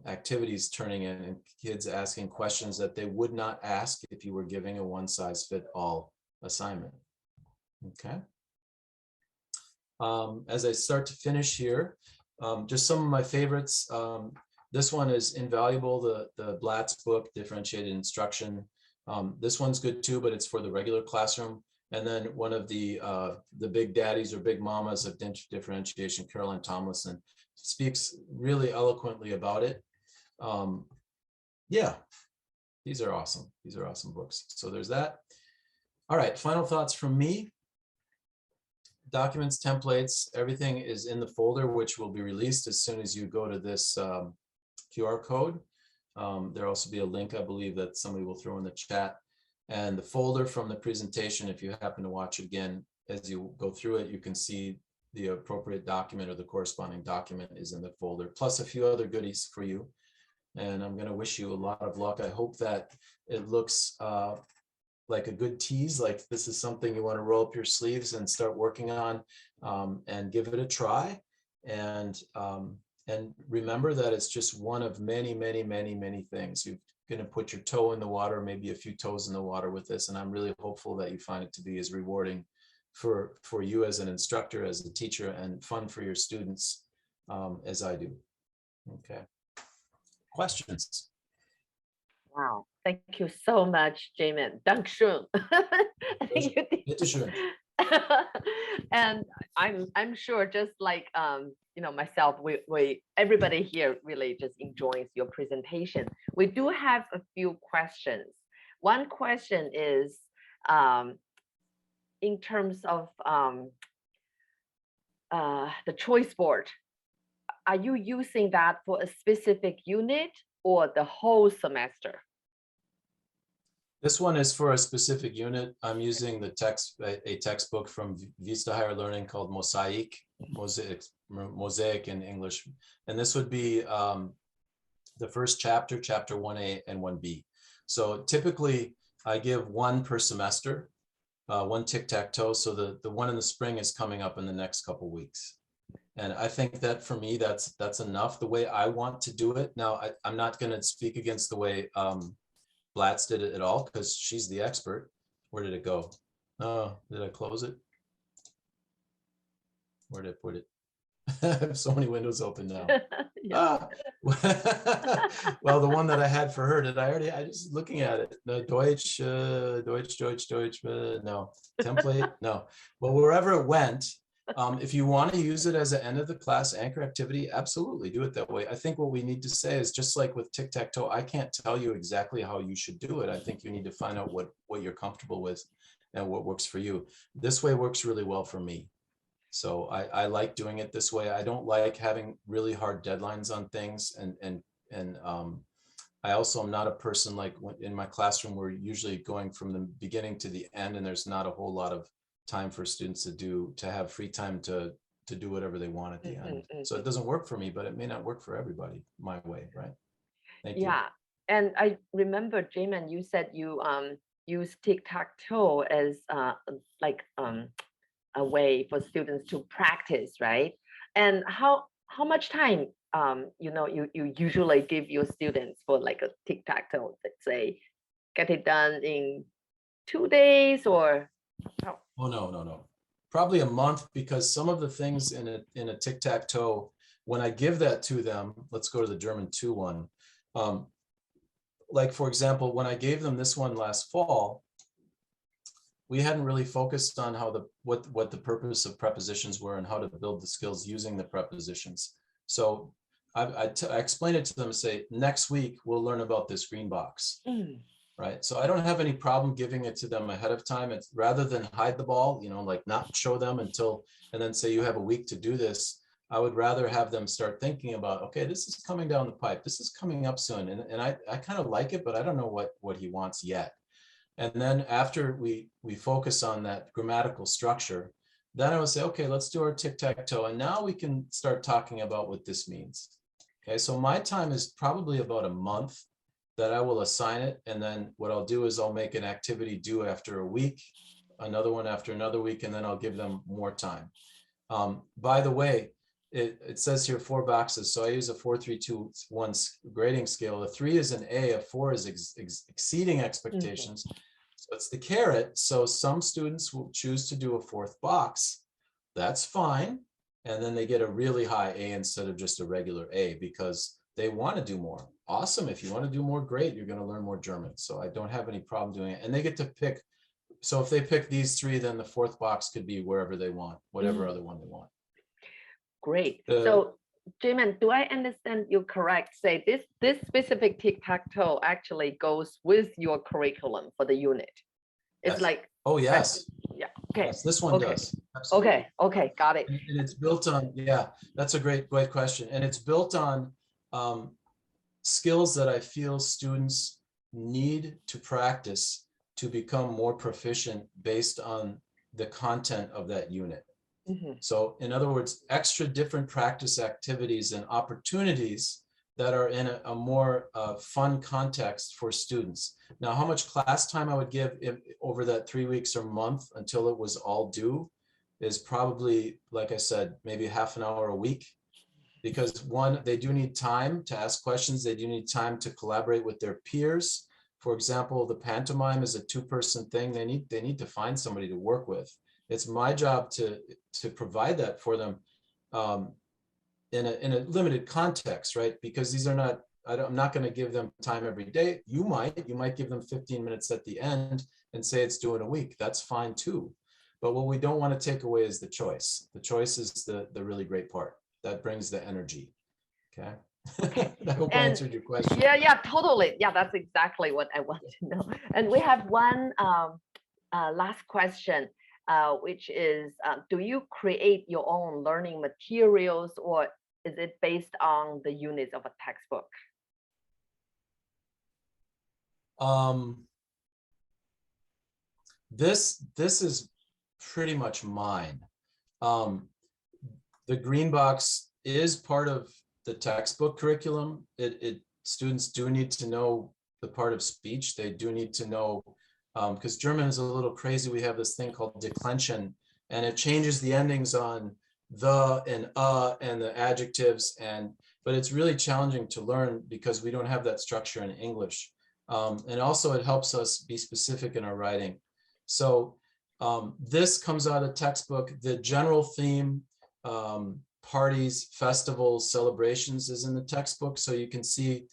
activities turning in, and kids asking questions that they would not ask if you were giving a one-size-fit-all assignment. Okay. As I start to finish here, just some of my favorites. This one is invaluable, the Blatt's book, Differentiated Instruction. This one's good too, but it's for the regular classroom. And then one of the big daddies or big mamas of differentiation, Caroline Tomlinson, speaks really eloquently about it. Yeah, these are awesome. These are awesome books. So there's that. All right, final thoughts from me. Documents, templates, everything is in the folder, which will be released as soon as you go to this QR code. There'll also be a link, I believe, that somebody will throw in the chat. And the folder from the presentation, if you happen to watch it again, as you go through it, you can see the appropriate document or the corresponding document is in the folder, plus a few other goodies for you. And I'm going to wish you a lot of luck. I hope that it looks like a good tease, like this is something you want to roll up your sleeves and start working on, and give it a try. And remember that it's just one of many, many, many, many things. You're going to put your toe in the water, maybe a few toes in the water with this. And I'm really hopeful that you find it to be as rewarding for you as an instructor, as a teacher, and fun for your students as I do. Okay. Questions? Wow, thank you so much, Jamin. Dankeschön. I think you did. And I'm sure, just like you know, myself, we everybody here really just enjoys your presentation. We do have a few questions. One question is in terms of the choice board. Are you using that for a specific unit or the whole semester? This one is for a specific unit. I'm using a textbook from Vista Higher Learning called Mosaic in English. And this would be the first chapter, chapter 1A and 1B. So typically I give one per semester, one tic-tac-toe. So the one in the spring is coming up in the next couple weeks. And I think that for me, that's enough the way I want to do it. Now, I'm not going to speak against the way Blatz did it at all, because she's the expert. Where did it go? Oh, did I close it? Where did I put it? I have so many windows open now. Yeah. Well, the one that I had for her, I just looking at it. No, Deutsch, no. Template, no. Well, wherever it went, if you want to use it as an end of the class anchor activity, absolutely do it that way. I think what we need to say is just like with tic-tac-toe, I can't tell you exactly how you should do it. I think you need to find out what you're comfortable with and what works for you. This way works really well for me. So I like doing it this way. I don't like having really hard deadlines on things. And I also am not a person like in my classroom, we're usually going from the beginning to the end, and there's not a whole lot of time for students to have free time to do whatever they want at the end. So it doesn't work for me, but it may not work for everybody my way, right? Thank you. Yeah. And I remember, Jamin, you said you use tic-tac-toe as like a way for students to practice, right? And how much time you usually give your students for like a tic-tac-toe? Let's say get it done in 2 days or how? Oh no. Probably a month, because some of the things in a tic-tac-toe, when I give that to them, let's go to the German 2 one. Like for example, when I gave them this one last fall, we hadn't really focused on how what the purpose of prepositions were and how to build the skills using the prepositions. So I explained it to them and say, next week we'll learn about this green box, right? So I don't have any problem giving it to them ahead of time. It's rather than hide the ball, like not show them until, and then say you have a week to do this. I would rather have them start thinking about, okay, this is coming down the pipe. This is coming up soon. And I kind of like it, but I don't know what he wants yet. And then after we focus on that grammatical structure, then I would say, okay, let's do our tic-tac-toe. And now we can start talking about what this means. Okay, so my time is probably about a month that I will assign it. And then what I'll do is I'll make an activity due after a week, another one after another week, and then I'll give them more time. By the way, it says here 4 boxes. So I use a 4, 3, 2, 1 grading scale. A 3 is an A, a 4 is exceeding expectations. So it's the carrot. So some students will choose to do a 4th box. That's fine. And then they get a really high A instead of just a regular A because they want to do more. Awesome. If you want to do more, great. You're going to learn more German. So I don't have any problem doing it. And they get to pick. So if they pick these 3, then the 4th box could be wherever they want, whatever other one they want. Great. So Jamin, do I understand you correct? Say this specific tic-tac-toe actually goes with your curriculum for the unit. It's yes. like, oh yes, yeah, okay. Yes, this one does. Absolutely. Okay, got it. And it's built on, yeah, that's a great question. And it's built on skills that I feel students need to practice to become more proficient based on the content of that unit. So in other words, extra different practice activities and opportunities that are in a more fun context for students. Now, how much class time I would give over that 3 weeks or month until it was all due is probably, like I said, maybe half an hour a week. Because one, they do need time to ask questions. They do need time to collaborate with their peers. For example, the pantomime is a 2-person thing. They need to find somebody to work with. It's my job to provide that for them in a limited context, right? Because these are not, I'm not going to give them time every day. You might give them 15 minutes at the end and say it's due in a week. That's fine too. But what we don't want to take away is the choice. The choice is the really great part. That brings the energy. Okay. I hope I answered your question. Yeah, totally. Yeah, that's exactly what I want to know. And we have one last question. Which is, do you create your own learning materials or is it based on the units of a textbook? This is pretty much mine. The green box is part of the textbook curriculum. Students do need to know the part of speech. They do need to know, because German is a little crazy. We have this thing called declension, and it changes the endings on the and the adjectives, but it's really challenging to learn because we don't have that structure in English. And also it helps us be specific in our writing. So this comes out of the textbook. The general theme parties, festivals, celebrations is in the textbook, so you can see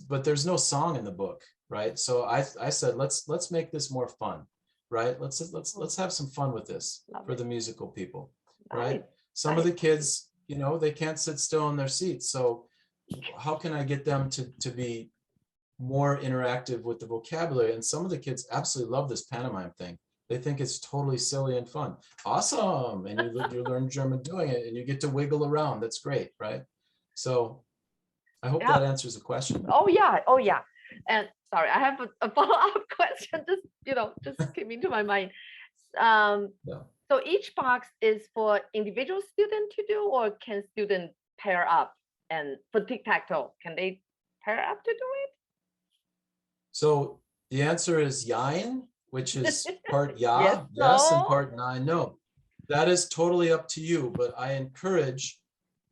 but there's no song in the book, right? So I said, let's make this more fun, right? Let's have some fun with this for the musical people, right? Some of the kids, they can't sit still in their seats. So how can I get them to be more interactive with the vocabulary? And some of the kids absolutely love this pantomime thing. They think it's totally silly and fun. Awesome. And you learn German doing it and you get to wiggle around. That's great, right? So I hope that answers the question. Oh yeah. And sorry, I have a follow-up question. Just came into my mind. So each box is for individual student to do, or can students pair up? And for tic-tac-toe, can they pair up to do it? So the answer is Jein, which is part yes and part nein, no. That is totally up to you, but I encourage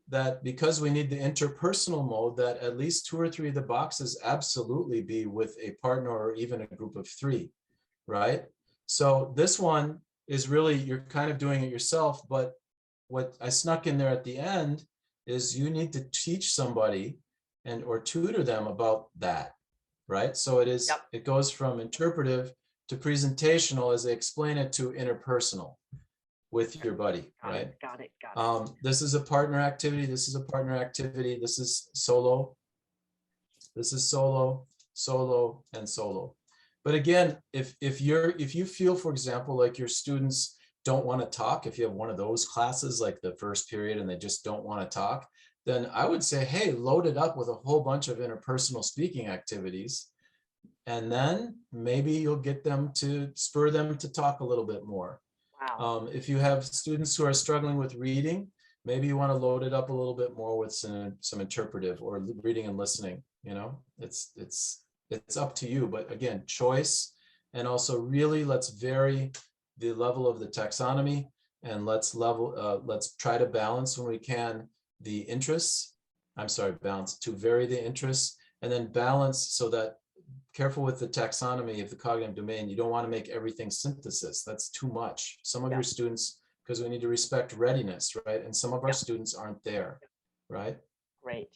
that because we need the interpersonal mode, that at least 2 or 3 of the boxes absolutely be with a partner or even a group of 3, right? So this one is really, you're kind of doing it yourself, but what I snuck in there at the end is you need to teach somebody or tutor them about that, right? So it goes from interpretive to presentational as they explain it to interpersonal with your buddy, right? Got it. This is a partner activity. This is a partner activity. This is solo. This is solo, solo, and solo. But again, if you feel, for example, like your students don't want to talk, if you have one of those classes like the first period and they just don't want to talk, then I would say, hey, load it up with a whole bunch of interpersonal speaking activities. And then maybe you'll get them to spur them to talk a little bit more. Wow. If you have students who are struggling with reading, maybe you want to load it up a little bit more with some interpretive or reading and listening. It's up to you, but again, choice, and also really let's vary the level of the taxonomy, and let's try to balance when we can the interests. To vary the interests, and then balance so that, careful with the taxonomy of the cognitive domain, you don't want to make everything synthesis. That's too much. Some of your students, because we need to respect readiness, right? And some of our students aren't there, right? Great.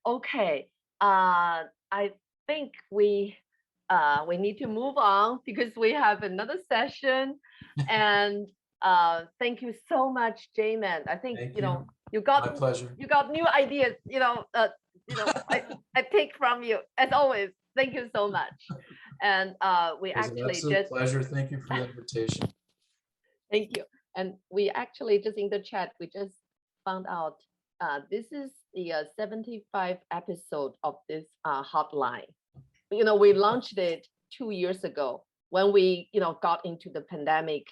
Okay, I think we need to move on because we have another session. And thank you so much, Jamin. I think you got my pleasure. You got new ideas. I take from you as always. Thank you so much. And we actually just pleasure. Thank you for the invitation. Thank you. And we actually just in the chat, we just found out this is the 75th episode of this hotline. We launched it 2 years ago when we, got into the pandemic,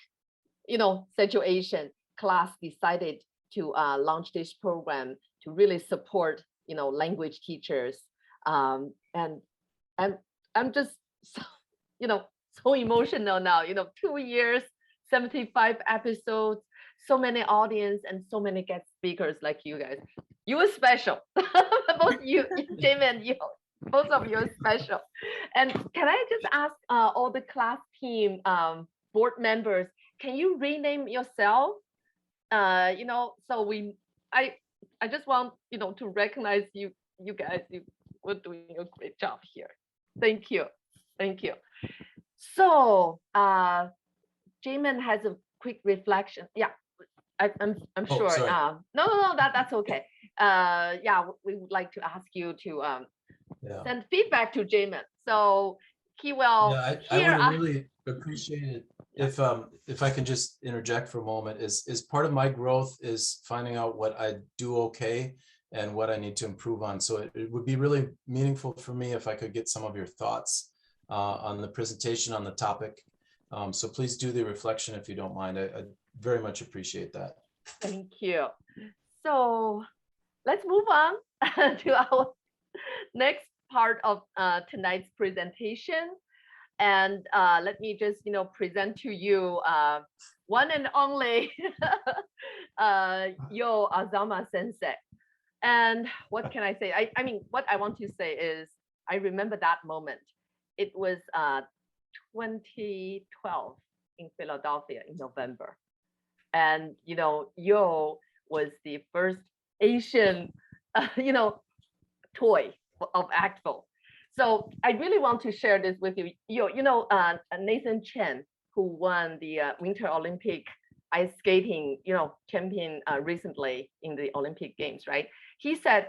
situation. CLASS decided to launch this program to really support, language teachers. And I'm just, so emotional now. 2 years, 75 episodes, so many audience, and so many guest speakers like you guys. You are special. Both you, Jamin, and you, both of you are special. And can I just ask all the CLASS team, board members, can you rename yourself? So I just want, to recognize you guys. You were doing a great job here. Thank you. So Jamin has a quick reflection. Yeah, I'm sure. Sorry. No, that's okay. We would like to ask you to send feedback to Jamin. So he will. Yeah, I would really appreciate it if I can just interject for a moment. Is part of my growth is finding out what I do okay and what I need to improve on. So it would be really meaningful for me if I could get some of your thoughts on the presentation on the topic. So please do the reflection if you don't mind. I very much appreciate that. Thank you. So let's move on to our next part of tonight's presentation. And let me just, present to you one and only Yo Azama sensei. And what can I say? I mean, what I want to say is, I remember that moment. It was 2012 in Philadelphia in November. And, Yo was the first Asian, toy of ACTFL. So I really want to share this with you. Nathan Chen, who won the Winter Olympic ice skating, champion recently in the Olympic Games, right? He said,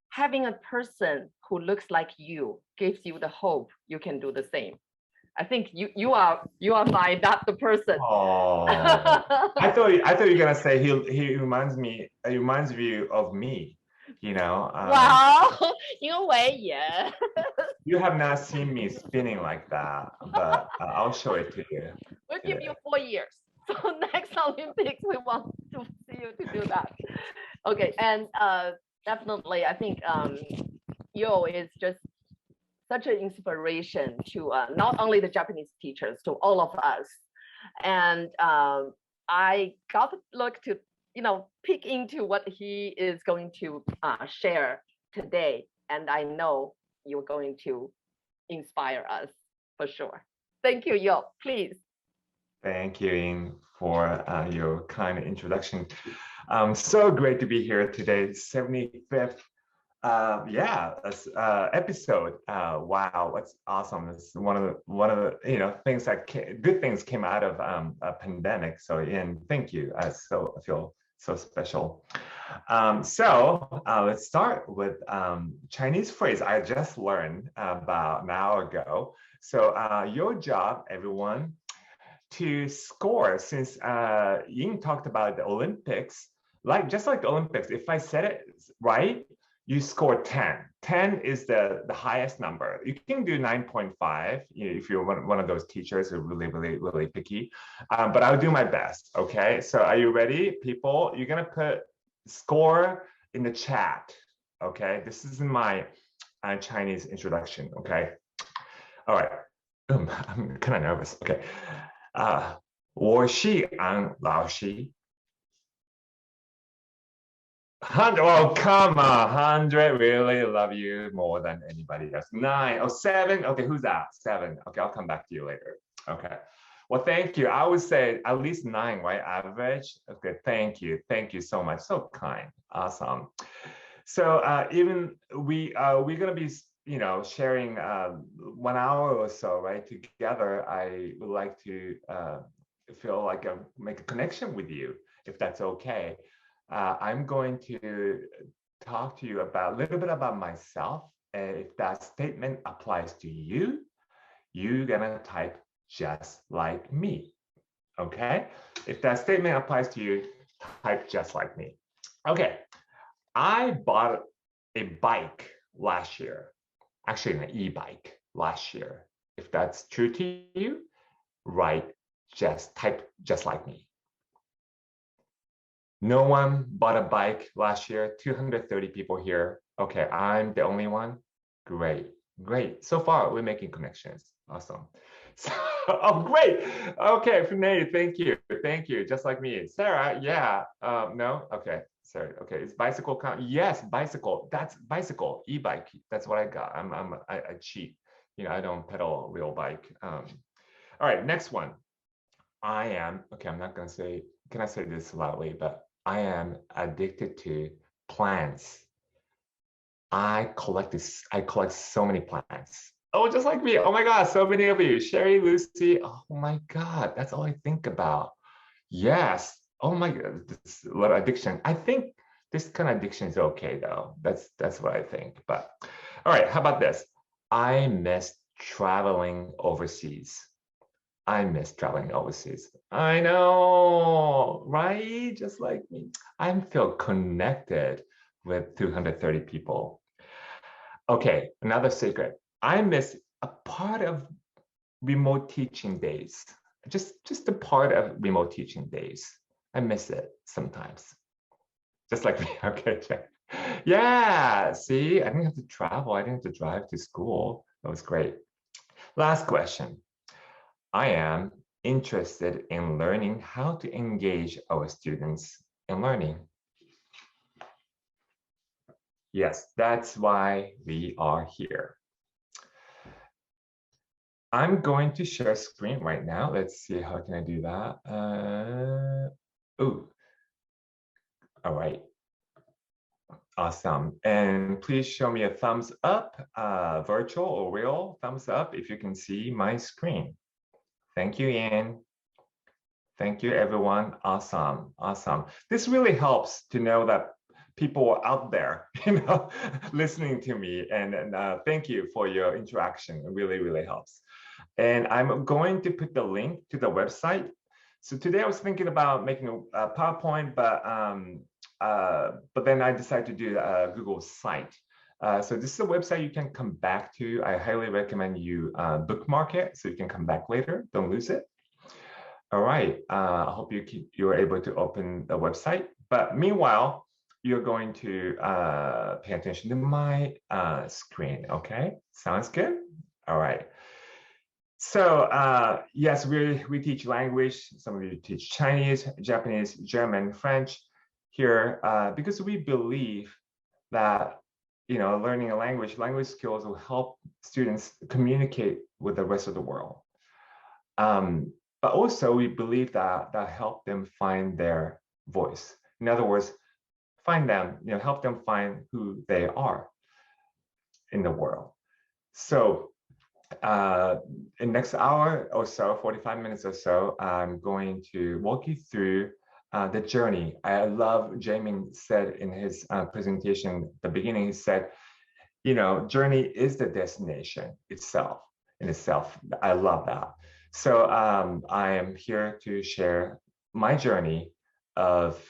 having a person who looks like you gives you the hope you can do the same. I think you are my not the person. Oh, I thought you were gonna say he reminds you of me. Wow, 因为yeah. You have not seen me spinning like that, but I'll show it to you. We'll give you 4 years. So next Olympics, we want to see you to do that. Okay, and definitely, I think Yo is just such an inspiration to not only the Japanese teachers, to all of us. And I got to look to, peek into what he is going to share today. And I know you're going to inspire us for sure. Thank you, Yo. Please. Thank you, Ying, for your kind introduction. So great to be here today, 75th episode. Wow, that's awesome. It's one of the things that good things came out of a pandemic. So Ian, thank you. I feel so special. Let's start with Chinese phrase I just learned about an hour ago. So your job, everyone, to score, since Ying talked about the Olympics, just like the Olympics, if I said it right, you score 10. 10 is the highest number. You can do 9.5 if you're one of those teachers who are really, really, really picky. But I'll do my best, okay? So are you ready, people? You're gonna put score in the chat, okay? This is my Chinese introduction, okay? All right, I'm kind of nervous, okay. 我是安老师。100, oh, come on, 100, really love you more than anybody else. 9, oh, 7, okay, who's that? 7, okay, I'll come back to you later. Okay, well, thank you. I would say at least 9, right, average? Okay, thank you so much, so kind, awesome. So even we're gonna be, sharing 1 hour or so, right, together. I would like to feel like make a connection with you, if that's okay. I'm going to talk to you a little bit about myself. If that statement applies to you, you're gonna type just like me, okay? If that statement applies to you, type just like me. Okay, I bought a bike last year, actually an e-bike last year. If that's true to you, type just like me. No one bought a bike last year, 230 people here. Okay, I'm the only one. Great. So far, we're making connections. Awesome. So, oh, great. Okay, Funay, thank you. Just like me. Sarah, yeah. No? Okay, sorry. Okay, is bicycle count? Yes, bicycle. That's bicycle, e-bike. That's what I got. I cheat. I don't pedal a real bike. All right, next one. I'm not gonna say, can I say this loudly, but I am addicted to plants. I collect so many plants. Oh, just like me. Oh my God, so many of you. Sherry, Lucy. Oh my God, that's all I think about. Yes. Oh my God, this a lot of addiction. I think this kind of addiction is okay though. That's what I think. But all right, how about this? I miss traveling overseas. I know, right? Just like me. I feel connected with 230 people. Okay, another secret. I miss a part of remote teaching days. Just a part of remote teaching days. I miss it sometimes. Just like me, okay, check. Yeah, see, I didn't have to travel. I didn't have to drive to school. That was great. Last question. I am interested in learning how to engage our students in learning. Yes, that's why we are here. I'm going to share screen right now. Let's see, how can I do that? Ooh. All right. Awesome. And please show me a thumbs up, virtual or real thumbs up if you can see my screen. Thank you, Ian. Thank you, everyone. Awesome. Awesome. This really helps to know that people are out there, listening to me. And thank you for your interaction. It really, really helps. And I'm going to put the link to the website. So today I was thinking about making a PowerPoint, but then I decided to do a Google site. So this is a website you can come back to. I highly recommend you bookmark it so you can come back later. Don't lose it. All right. I hope you're able to open the website. But meanwhile, you're going to pay attention to my screen. Okay. Sounds good. All right. So yes, we teach language. Some of you teach Chinese, Japanese, German, French here because we believe that learning a language skills will help students communicate with the rest of the world. But also we believe that help them find their voice. In other words, find them, help them find who they are in the world. So in next hour or so, 45 minutes or so, I'm going to walk you through the journey. I love Jamin said in his presentation at the beginning, he said, journey is the destination itself. I love that. So I am here to share my journey of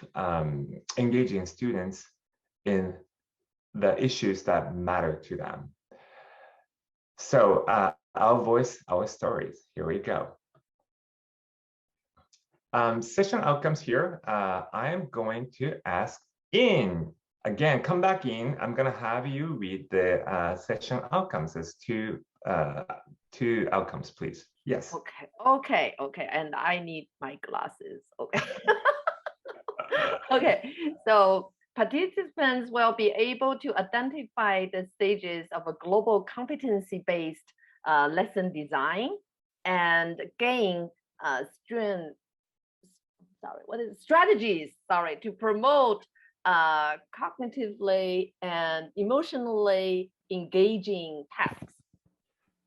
engaging students in the issues that matter to them. So our voice, our stories. Here we go. Session outcomes here. I am going to ask in. Again, come back in. I'm going to have you read the session outcomes. There's two outcomes, please. Yes. Okay. And I need my glasses. Okay. Okay. So participants will be able to identify the stages of a global competency-based lesson design and gain strategies to promote cognitively and emotionally engaging tasks.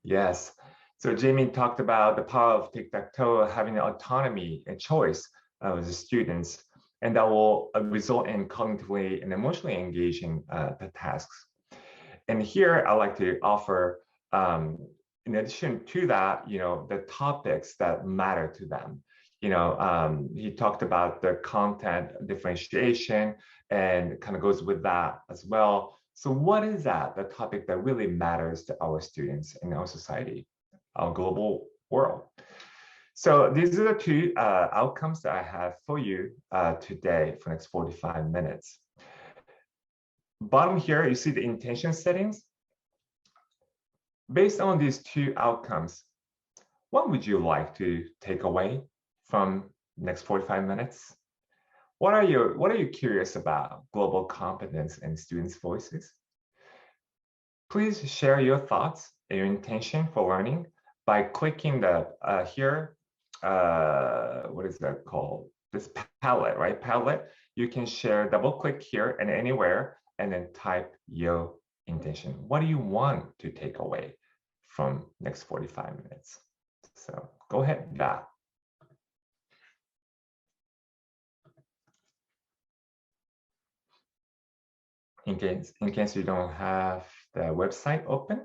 Yes. So Jamin talked about the power of tic-tac-toe, having autonomy and choice of the students, and that will result in cognitively and emotionally engaging the tasks. And here I'd like to offer, in addition to that, the topics that matter to them. He talked about the content differentiation and kind of goes with that as well. So what is that, the topic that really matters to our students in our society, our global world? So these are the two outcomes that I have for you today for the next 45 minutes. Bottom here, you see the intention settings. Based on these two outcomes, what would you like to take away from the next 45 minutes? What are you curious about? Global competence and students' voices? Please share your thoughts and your intention for learning by clicking the here. What is that called? This palette, right? Palette. You can share, double click here and anywhere, and then type your intention. What do you want to take away from next 45 minutes? So go ahead, that. In case you don't have the website open,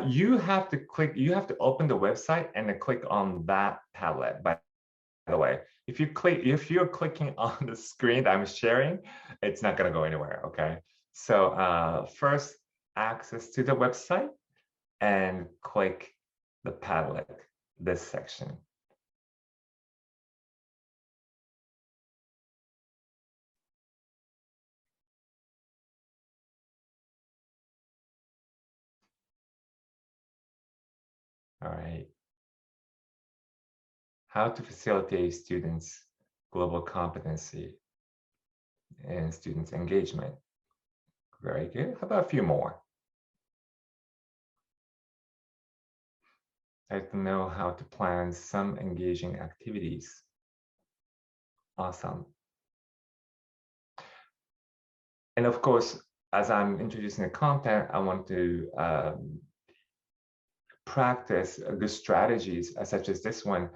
you have to open the website and then click on that palette. By the way, if you're clicking on the screen that I'm sharing, it's not going to go anywhere. Okay. So first, access to the website and click the Padlet, this section. All right. How to facilitate students' global competency and students' engagement. Very good. How about a few more? I'd like to know how to plan some engaging activities. Awesome. And of course, as I'm introducing the content, I want to practice good strategies such as this one,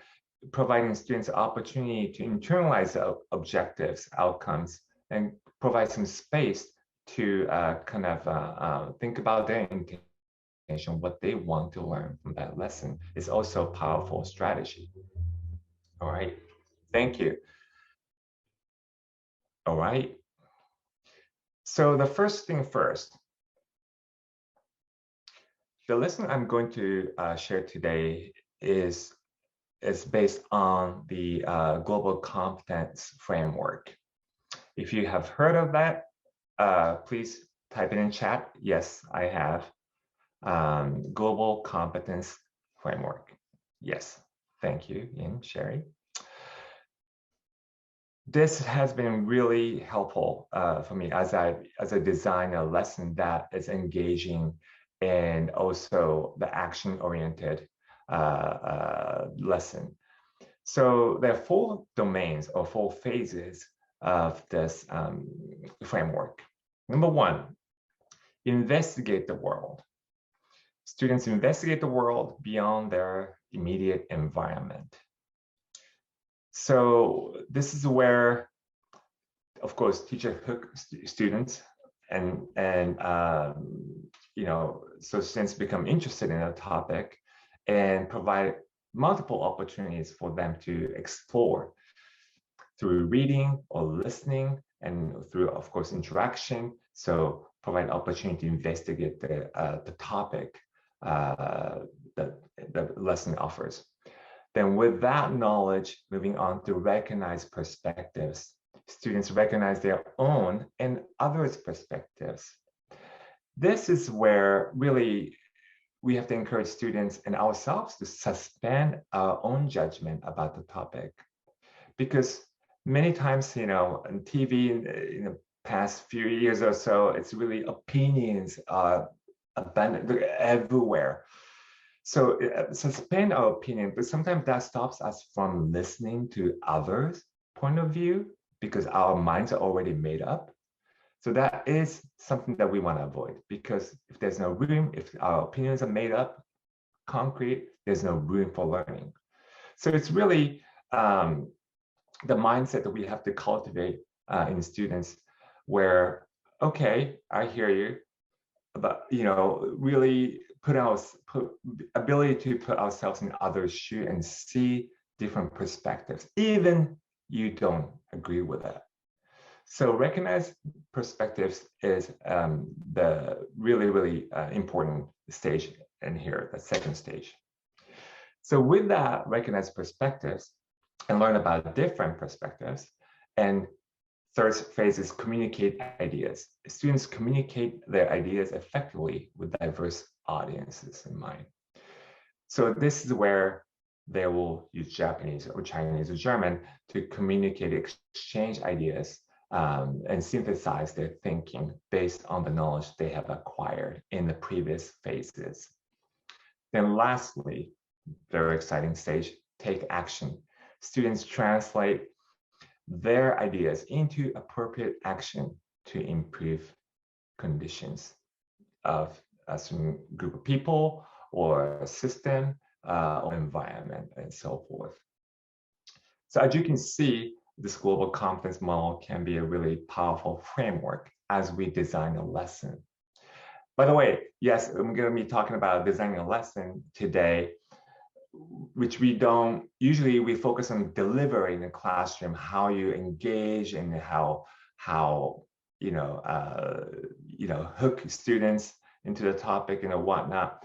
providing students opportunity to internalize objectives, outcomes, and provide some space to kind of think about their intention, what they want to learn from that lesson is also a powerful strategy. All right, thank you. All right. So the first thing first, the lesson I'm going to share today is based on the Global Competence Framework. If you have heard of that, please type it in chat. Yes, I have. Global Competence Framework. Yes, thank you, Ian, Sherry. This has been really helpful for me as I design a lesson that is engaging and also the action-oriented lesson. So there are 4 domains or 4 phases of this framework. Number 1, investigate the world. Students investigate the world beyond their immediate environment. So this is where, of course, teacher hook students and you know, so students become interested in a topic and provide multiple opportunities for them to explore through reading or listening and through, of course, interaction. So provide opportunity to investigate the topic that the lesson offers. Then with that knowledge, moving on to recognize perspectives. Students recognize their own and others' perspectives. This is where really we have to encourage students and ourselves to suspend our own judgment about the topic. Because many times, you know, on TV in the past few years or so, it's really opinions are abundant everywhere. So suspend our opinion, but sometimes that stops us from listening to others' point of view because our minds are already made up. So that is something that we want to avoid, because if there's no room, if our opinions are made up, concrete, there's no room for learning. So it's really the mindset that we have to cultivate in students where, okay, I hear you, but, you know, really ability to put ourselves in others' shoes and see different perspectives, even you don't agree with that. So recognize perspectives is the really important stage in here, the second stage. So with that, recognize perspectives and learn about different perspectives. And third phase is communicate ideas. Students communicate their ideas effectively with diverse audiences in mind. So this is where they will use Japanese or Chinese or German to communicate, exchange ideas, and synthesize their thinking based on the knowledge they have acquired in the previous phases. Then lastly, very exciting stage, take action. Students translate their ideas into appropriate action to improve conditions of a certain group of people or a system or environment and so forth. So as you can see, this global competence model can be a really powerful framework as we design a lesson. By the way, yes, I'm going to be talking about designing a lesson today, which we don't, usually we focus on delivery in the classroom, how you engage and how hook students into the topic and whatnot.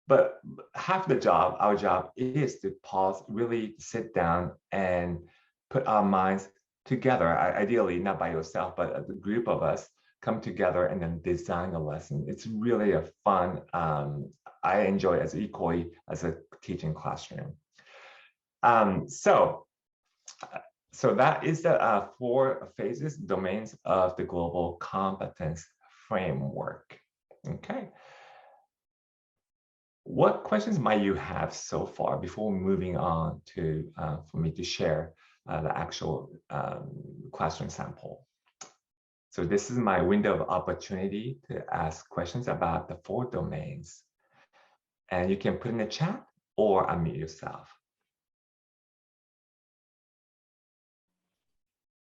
But half the job, our job, is to pause, really sit down and put our minds together, ideally not by yourself, but a group of us come together and then design a lesson. It's really a fun, I enjoy it as equally as a teaching classroom. So that is the 4 phases, domains of the global competence framework. Okay. What questions might you have so far before moving on to for me to share the actual classroom sample. So this is my window of opportunity to ask questions about the 4 domains. And you can put in the chat or unmute yourself.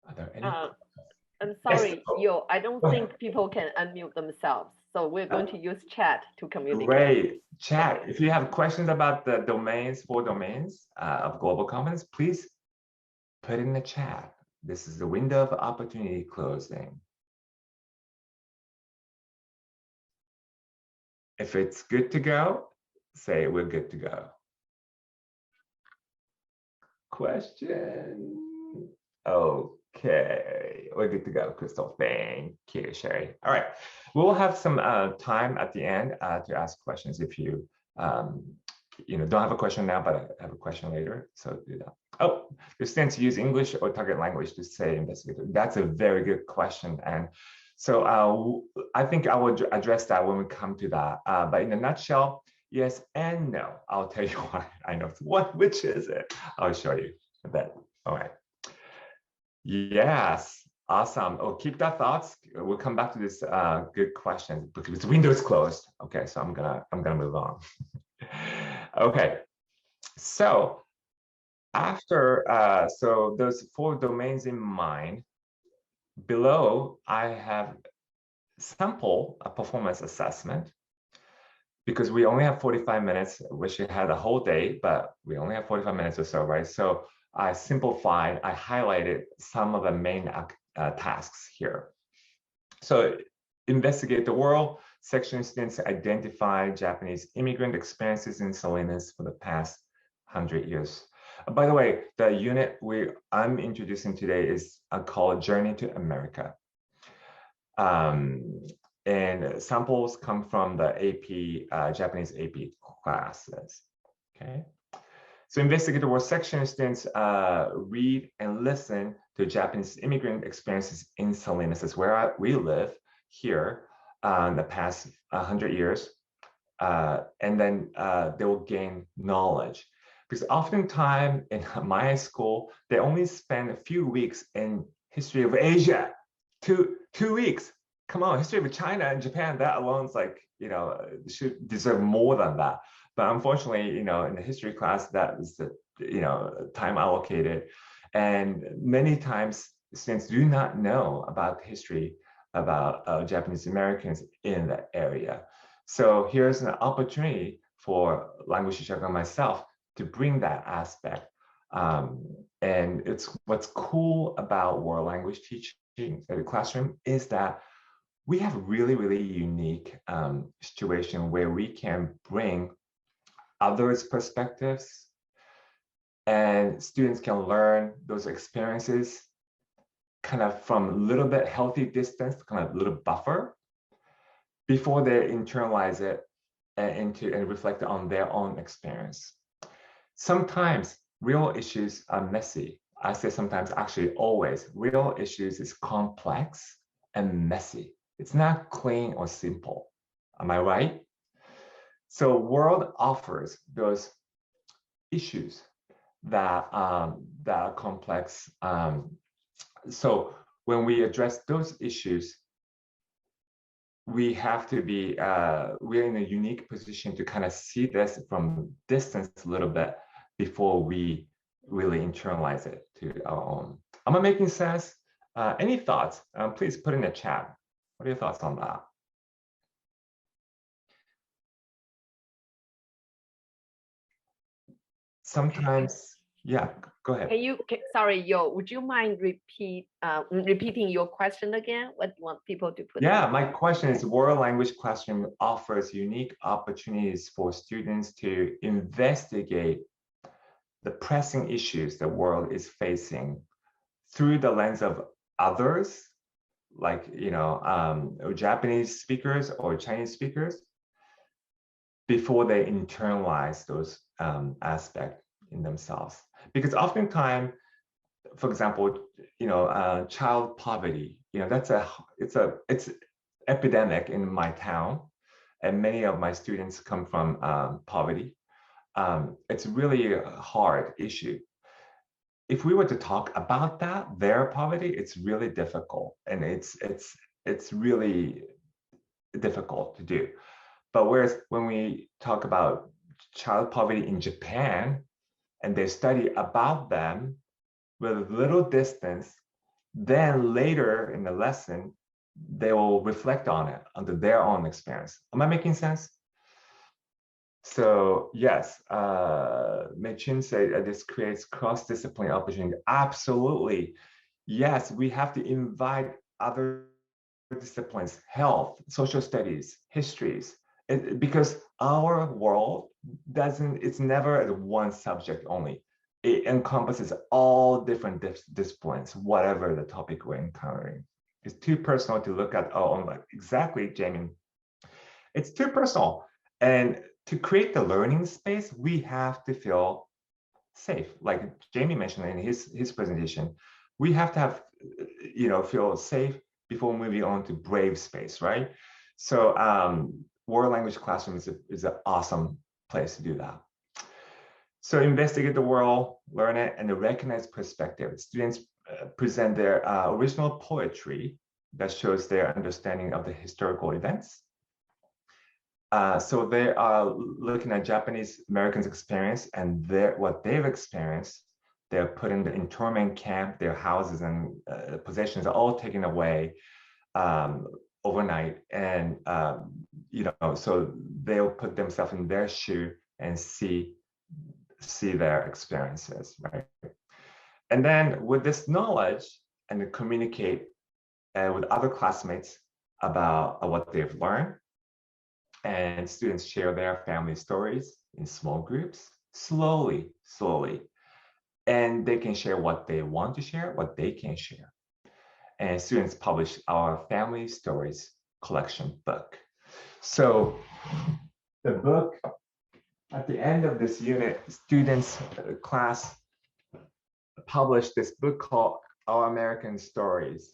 Are there any? I'm sorry, Yes. Yo, I don't think people can unmute themselves. So we're going to use chat to communicate. Great. Chat. If you have questions about the domains, 4 domains of global competence, please put in the chat. This is the window of opportunity closing. If it's good to go, say we're good to go. Question. Okay, we're good to go, Crystal. Thank you, Sherry. All right, we'll have some time at the end to ask questions if you don't have a question now, but have a question later. So do that. Oh, the students use English or target language to say investigator. That's a very good question, and so I think I will address that when we come to that. But in a nutshell, yes and no. I'll tell you why. I know which is it. I'll show you a bit. All right. Yes, awesome. Oh, keep that thoughts. We'll come back to this good question because the window is closed. Okay, so I'm gonna move on. Okay, so after so those 4 domains in mind, below I have sample a performance assessment because we only have 45 minutes. Wish we had a whole day, but we only have 45 minutes or so, right? So I simplified, I highlighted some of the main tasks here. So investigate the world. Section students identify Japanese immigrant experiences in Salinas for the past 100 years. By the way, the unit I'm introducing today is called Journey to America. And samples come from the AP, Japanese AP classes, okay? So investigate the world section students read and listen to Japanese immigrant experiences in Salinas. That's where we live here the past 100 years. And then they will gain knowledge. Because oftentimes in my school, they only spend a few weeks in history of Asia. Two weeks. Come on, history of China and Japan, that alone is like, should deserve more than that. But unfortunately, in the history class, that is the, time allocated. And many times students do not know about history about Japanese Americans in that area. So here's an opportunity for language teacher and myself to bring that aspect. And it's what's cool about world language teaching in the classroom is that we have really, really unique situation where we can bring others' perspectives and students can learn those experiences kind of from a little bit healthy distance, kind of a little buffer before they internalize it and reflect on their own experience. Sometimes real issues are messy. I say sometimes, actually always, real issues is complex and messy. It's not clean or simple. Am I right? So world offers those issues that are complex. So when we address those issues, we have to be, we're in a unique position to kind of see this from distance a little bit before we really internalize it to our own. Am I making sense? Any thoughts? Please put in the chat. What are your thoughts on that? Sometimes, yeah, go ahead. Sorry, Yo, would you mind repeating your question again? What do you want people to put? Yeah, my question is, world language classroom offers unique opportunities for students to investigate the pressing issues the world is facing through the lens of others, like, Japanese speakers or Chinese speakers, before they internalize those aspects in themselves. Because oftentimes, for example, child poverty, it's epidemic in my town, and many of my students come from poverty. It's really a hard issue. if we were to talk about that, their poverty, it's really difficult, and it's really difficult to do. But whereas when we talk about child poverty in Japan, and they study about them with little distance, then later in the lesson, they will reflect on it under their own experience. Am I making sense? So yes, Mei-Chun said this creates cross-disciplinary opportunity. Absolutely. Yes, we have to invite other disciplines, health, social studies, histories, because our world it's never one subject only. It encompasses all different disciplines, whatever the topic we're encountering. It's too personal to look at our own life. Exactly, Jamin. It's too personal. And to create the learning space, we have to feel safe. Like Jamie mentioned in his presentation, we have to have, feel safe before moving on to brave space, right? So world language classroom is an awesome place to do that. So investigate the world, learn it, and recognize perspective. Students present their original poetry that shows their understanding of the historical events. So they are looking at Japanese Americans' experience and what they've experienced. They're put in the internment camp, their houses and possessions are all taken away overnight. And, so they'll put themselves in their shoe and see their experiences, right? And then with this knowledge, and communicate with other classmates about what they've learned. And students share their family stories in small groups, slowly. And they can share what they want to share, what they can share. And students publish our family stories collection book. So the book, at the end of this unit, students class published this book called Our American Stories,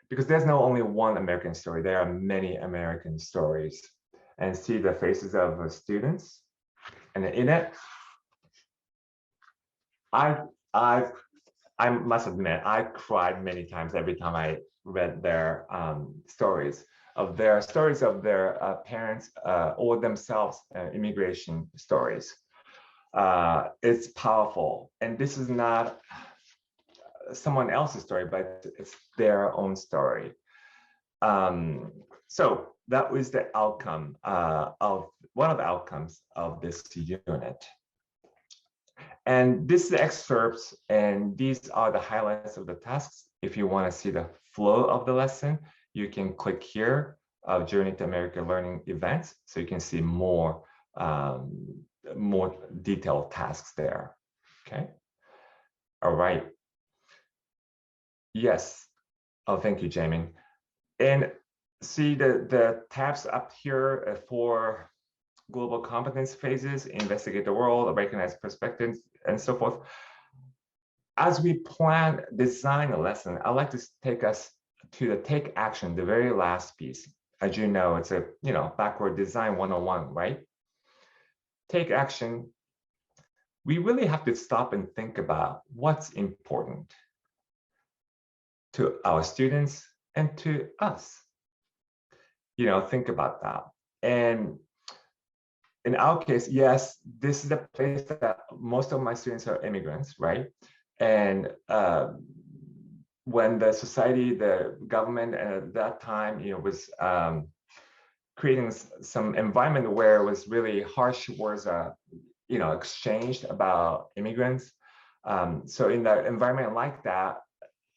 because there's not only one American story, there are many American stories. And see the faces of the students. And in it, I must admit, I cried many times every time I read their stories of their parents or themselves, immigration stories. It's powerful. And this is not someone else's story, but it's their own story. So that was the outcome of one of the outcomes of this unit. And this is the excerpts, and these are the highlights of the tasks. If you want to see the flow of the lesson, you can click here, Journey to America Learning Events, so you can see more detailed tasks there. Okay. All right. Yes. Oh, thank you, Jamin. And see the tabs up here for global competence phases, investigate the world, recognize perspectives, and so forth. As we design a lesson, I'd like to take us to the take action, the very last piece. As you know, it's a backward design 101, right? Take action. We really have to stop and think about what's important to our students and to us. Think about that. And in our case, yes, this is the place that most of my students are immigrants, right? And when the society, the government at that time, was creating some environment where it was really harsh words, exchanged about immigrants. So in that environment like that,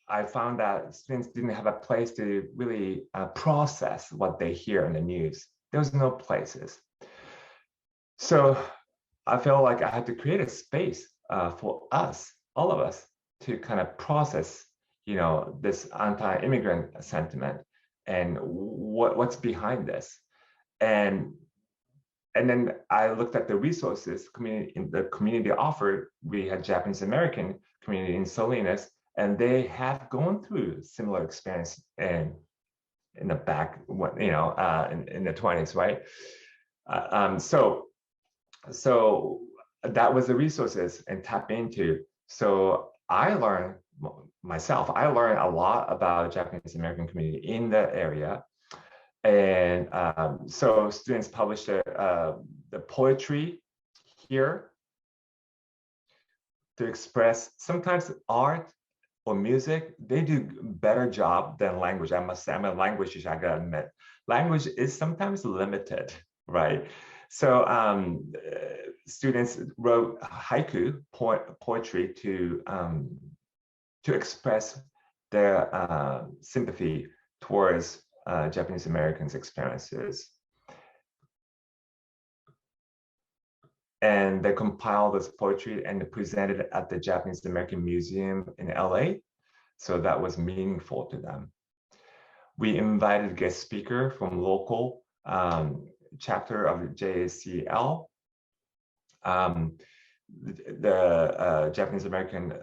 I found that students didn't have a place to really process what they hear in the news. There was no places. So I felt like I had to create a space for us, all of us, to kind of process, this anti-immigrant sentiment and what's behind this. And then I looked at the resources the community offered. We had Japanese American community in Salinas, and they have gone through similar experience in the back, in the 20s, right? So that was the resources and tap into. So I learned myself, I learned a lot about the Japanese American community in the area. And so students published the poetry here to express sometimes art or music. They do better job than language. I must say, I'm a language teacher, I gotta admit. Language is sometimes limited, right? So students wrote haiku, poetry to express their sympathy towards Japanese Americans' experiences. And they compiled this poetry and presented it at the Japanese American Museum in LA. So that was meaningful to them. We invited a guest speaker from local chapter of JACL. The Japanese American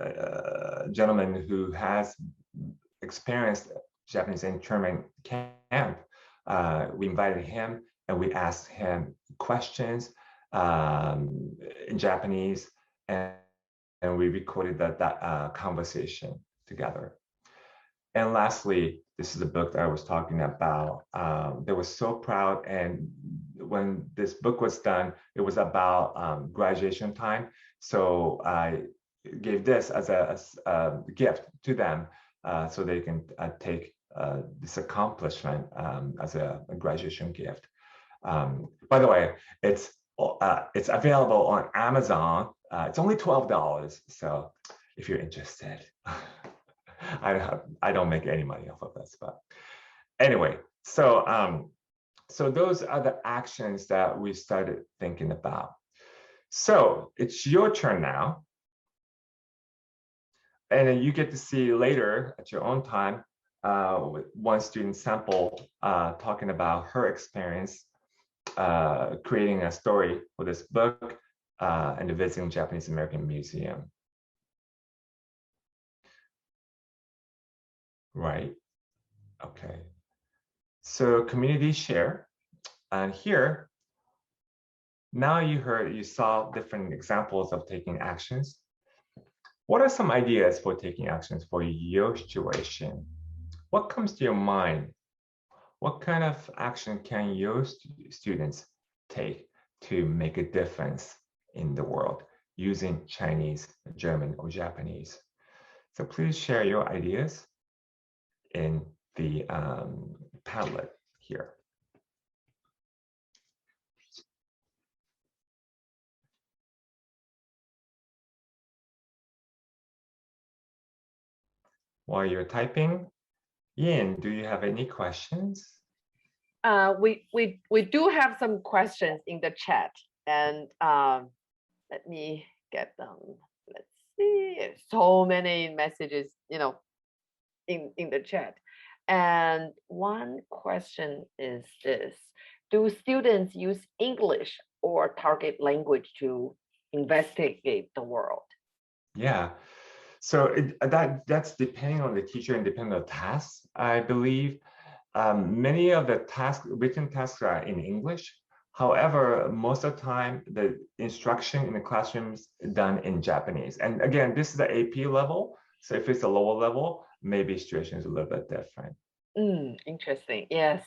gentleman who has experienced Japanese internment camp, we invited him and we asked him questions in Japanese, and we recorded that conversation together. And lastly, this is the book that I was talking about. They were so proud, and when this book was done, it was about graduation time. So I gave this as a gift to them so they can take this accomplishment as a graduation gift. By the way, it's available on Amazon. It's only $12. So if you're interested, I don't make any money off of this, but anyway, so those are the actions that we started thinking about. So it's your turn now. And then you get to see later at your own time with one student sample talking about her experience creating a story for this book and visiting Japanese American Museum. Right, okay. So community share, and here, now you saw different examples of taking actions. What are some ideas for taking actions for your situation? What comes to your mind? What kind of action can your students take to make a difference in the world using Chinese, German, or Japanese? So please share your ideas in the Padlet here. While you're typing, Yin, do you have any questions? We do have some questions in the chat, and let me get them. Let's see, so many messages, you know, in the chat. And one question is this: do students use English or target language to investigate the world? Yeah, so that's depending on the teacher and depending on the tasks, I believe. Many of the written tasks are in English. However, most of the time, the instruction in the classroom is done in Japanese. And again, this is the AP level. So if it's a lower level, maybe situation is a little bit different. Interesting, yes.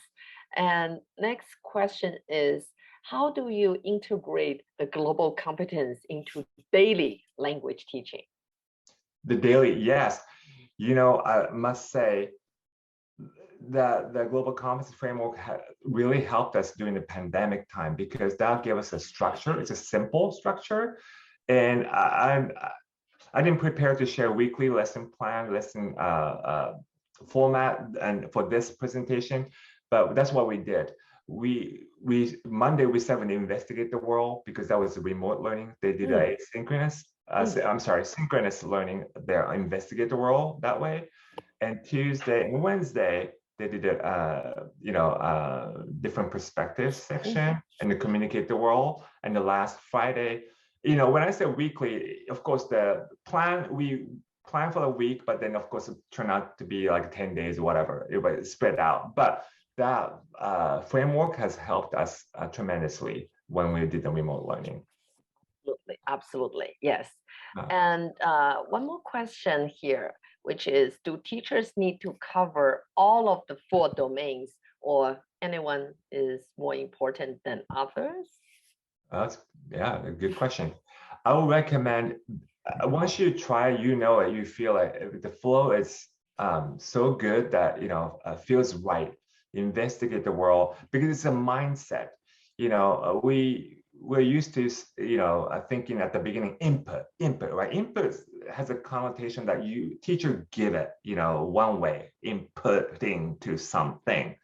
And next question is, how do you integrate the global competence into daily language teaching? The daily, yes. You know, I must say, the global competence framework really helped us during the pandemic time, because that gave us a structure. It's a simple structure, and I didn't prepare to share weekly lesson plan, lesson format, and for this presentation, but that's what we did. Monday we started to investigate the world, because that was remote learning. They did a synchronous learning. They investigate the world that way. And Tuesday and Wednesday, they did different perspectives section and to communicate the world. And the last Friday, you know, when I say weekly, of course, we plan for the week, but then of course it turned out to be like 10 days or whatever. It was spread out. But that framework has helped us tremendously when we did the remote learning. Absolutely. absolutely, yes. Uh, And one more question here, which is, do teachers need to cover all of the 4 domains, or anyone is more important than others? That's, yeah, a good question. I would recommend, once you try, you know it, you feel it, the flow is so good that, you know, feels right. Investigate the world, because it's a mindset. You know, we're used to, you know, thinking at the beginning, input, right? Input has a connotation that teacher give it, you know, one way, inputting to something.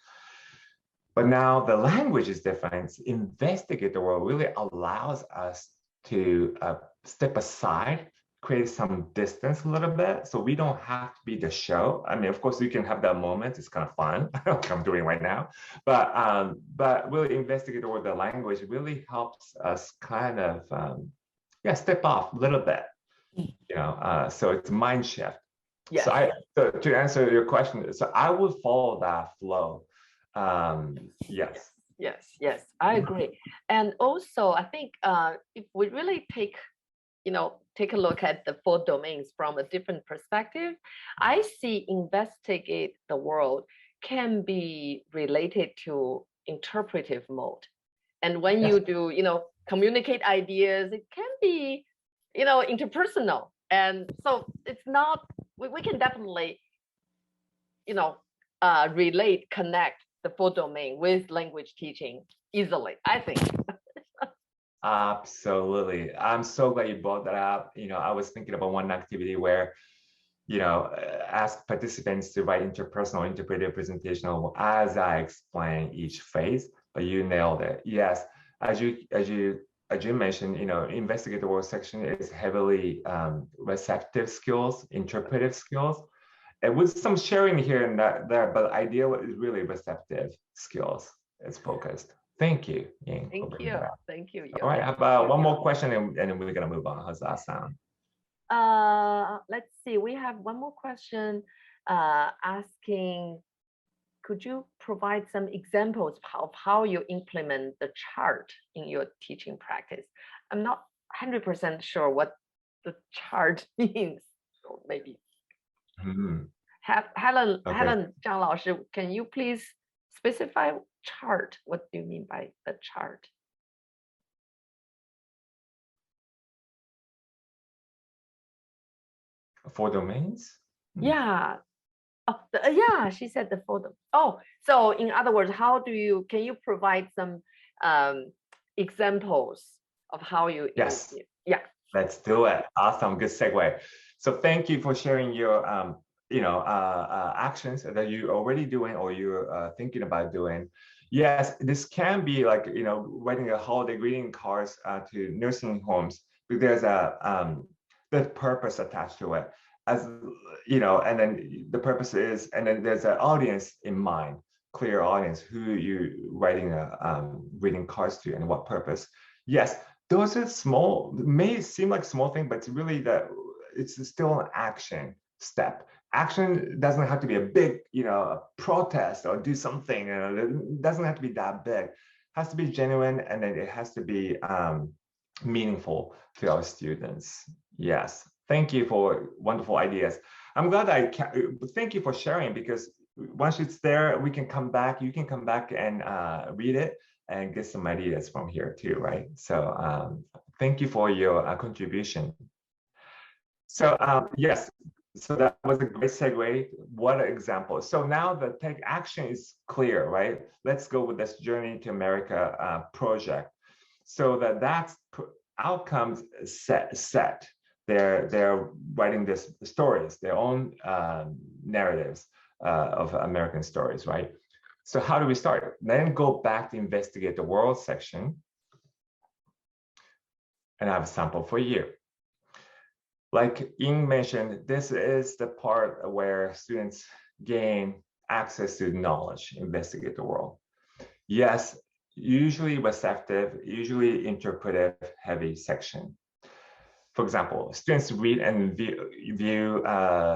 But now the language is different. Investigate the world really allows us to step aside, create some distance a little bit, so we don't have to be the show. I mean, of course, you can have that moment. It's kind of fun, like I'm doing right now. But really investigate the world, the language really helps us kind of step off a little bit. You know, so it's mind shift. Yes. So to answer your question, so I would follow that flow. Yes, I agree. And also, I think if we really take a look at the 4 domains from a different perspective, I see investigate the world can be related to interpretive mode. And when you do, communicate ideas, it can be, interpersonal. And so it's not, we can definitely, connect the 4 domain with language teaching easily, I think. Absolutely. I'm so glad you brought that up. I was thinking about one activity where, ask participants to write interpersonal, interpretive presentation as I explain each phase, but you nailed it. Yes, as you mentioned, investigate the world section is heavily receptive skills, interpretive skills, and with some sharing here and there, but ideal is really receptive skills. It's focused. Thank you, Ying. Thank you. All right, how about one more question and then we're gonna move on. How's that sound? Let's see. We have one more question asking, could you provide some examples of how you implement the chart in your teaching practice? I'm not 100% sure what the chart means. So maybe. Helen Zhang 老师, can you please specify chart? What do you mean by the chart? Four domains? Yeah. She said the 4 domains. Oh, so in other words, can you provide some examples of how you? Yes. Yeah. Let's do it. Awesome. Good segue. So thank you for sharing your actions that you're already doing or you're thinking about doing. Yes, this can be like, writing a holiday greeting cards to nursing homes, because there's the purpose attached to it, as and then the purpose is, and then there's an audience in mind, clear audience who you writing greeting cards to and what purpose. Yes, those are small, may seem like small thing, but it's really it's still an action step. Action doesn't have to be a big, protest or do something. It doesn't have to be that big. It has to be genuine, and then it has to be meaningful to our students. Yes, thank you for wonderful ideas. I'm glad thank you for sharing, because once it's there, we can come back. You can come back and read it and get some ideas from here too, right? So thank you for your contribution. So yes. So that was a great segue. What an example. So now the take action is clear, right? Let's go with this Journey to America project. So that's outcomes set. They're writing this stories, their own narratives of American stories, right? So how do we start? Then go back to investigate the world section. And I have a sample for you. Like Ying mentioned, this is the part where students gain access to knowledge, investigate the world. Yes, usually receptive, usually interpretive heavy section. For example, students read and view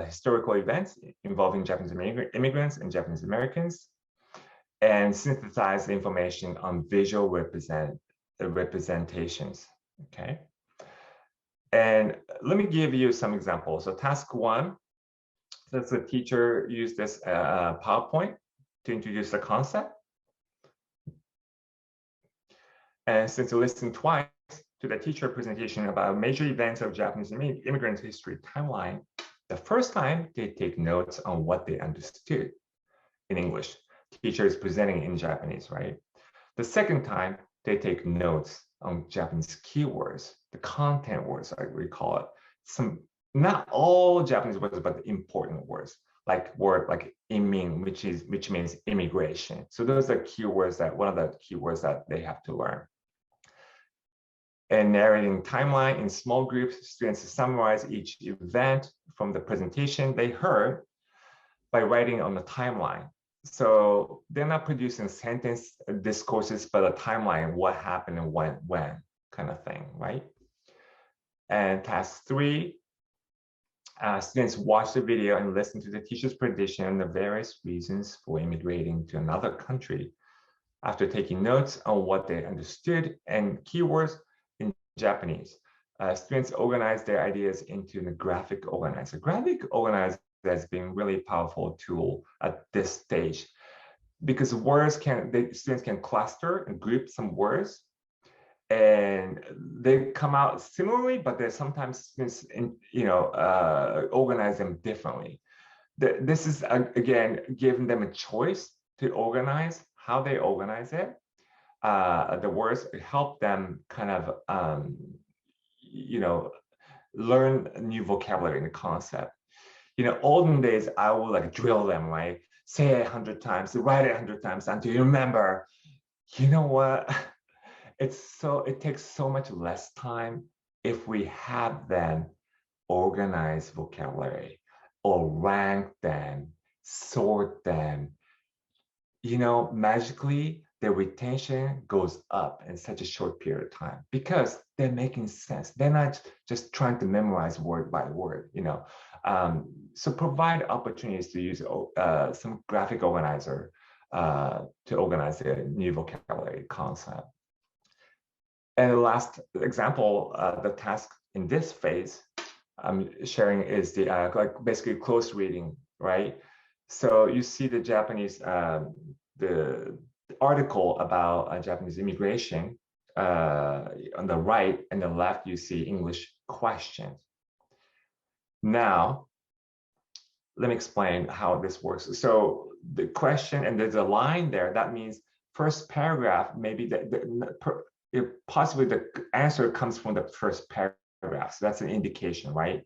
historical events involving Japanese immigrants and Japanese Americans, and synthesize information on visual representations, okay? And let me give you some examples. So task 1, does the teacher use this PowerPoint to introduce the concept? And since you listened twice to the teacher presentation about major events of Japanese immigrant history timeline, the first time they take notes on what they understood in English. Teacher is presenting in Japanese, right? The second time, they take notes on Japanese keywords, the content words, like we call it. Not all Japanese words, but the important words, like word like imin, which means immigration. So those are keywords that one of the keywords that they have to learn. And narrating timeline in small groups, students summarize each event from the presentation they heard by writing on the timeline. So they're not producing sentence discourses, but a timeline, what happened and when kind of thing, right? And task 3, students watch the video and listen to the teacher's prediction on the various reasons for immigrating to another country. After taking notes on what they understood and keywords in Japanese, students organize their ideas into a graphic organizer. Graphic organizer has been really powerful tool at this stage because students can cluster and group some words, and they come out similarly, but there's sometimes students organize them differently. This is again giving them a choice to organize how they organize it. The words help them kind of learn new vocabulary and concept. Olden days, I would like drill them, right? Say it 100 times, write it 100 times until you remember. You know what? It takes so much less time if we have them organize vocabulary or rank them, sort them. Magically, their retention goes up in such a short period of time because they're making sense. They're not just trying to memorize word by word, So provide opportunities to use some graphic organizer to organize their new vocabulary concept. And the last example, the task in this phase I'm sharing is the basically close reading, right? So you see the Japanese, the article about Japanese immigration on the right, and the left you see English questions. Now, let me explain how this works. So the question, and there's a line there, that means first paragraph, maybe possibly the answer comes from the first paragraph. So that's an indication, right?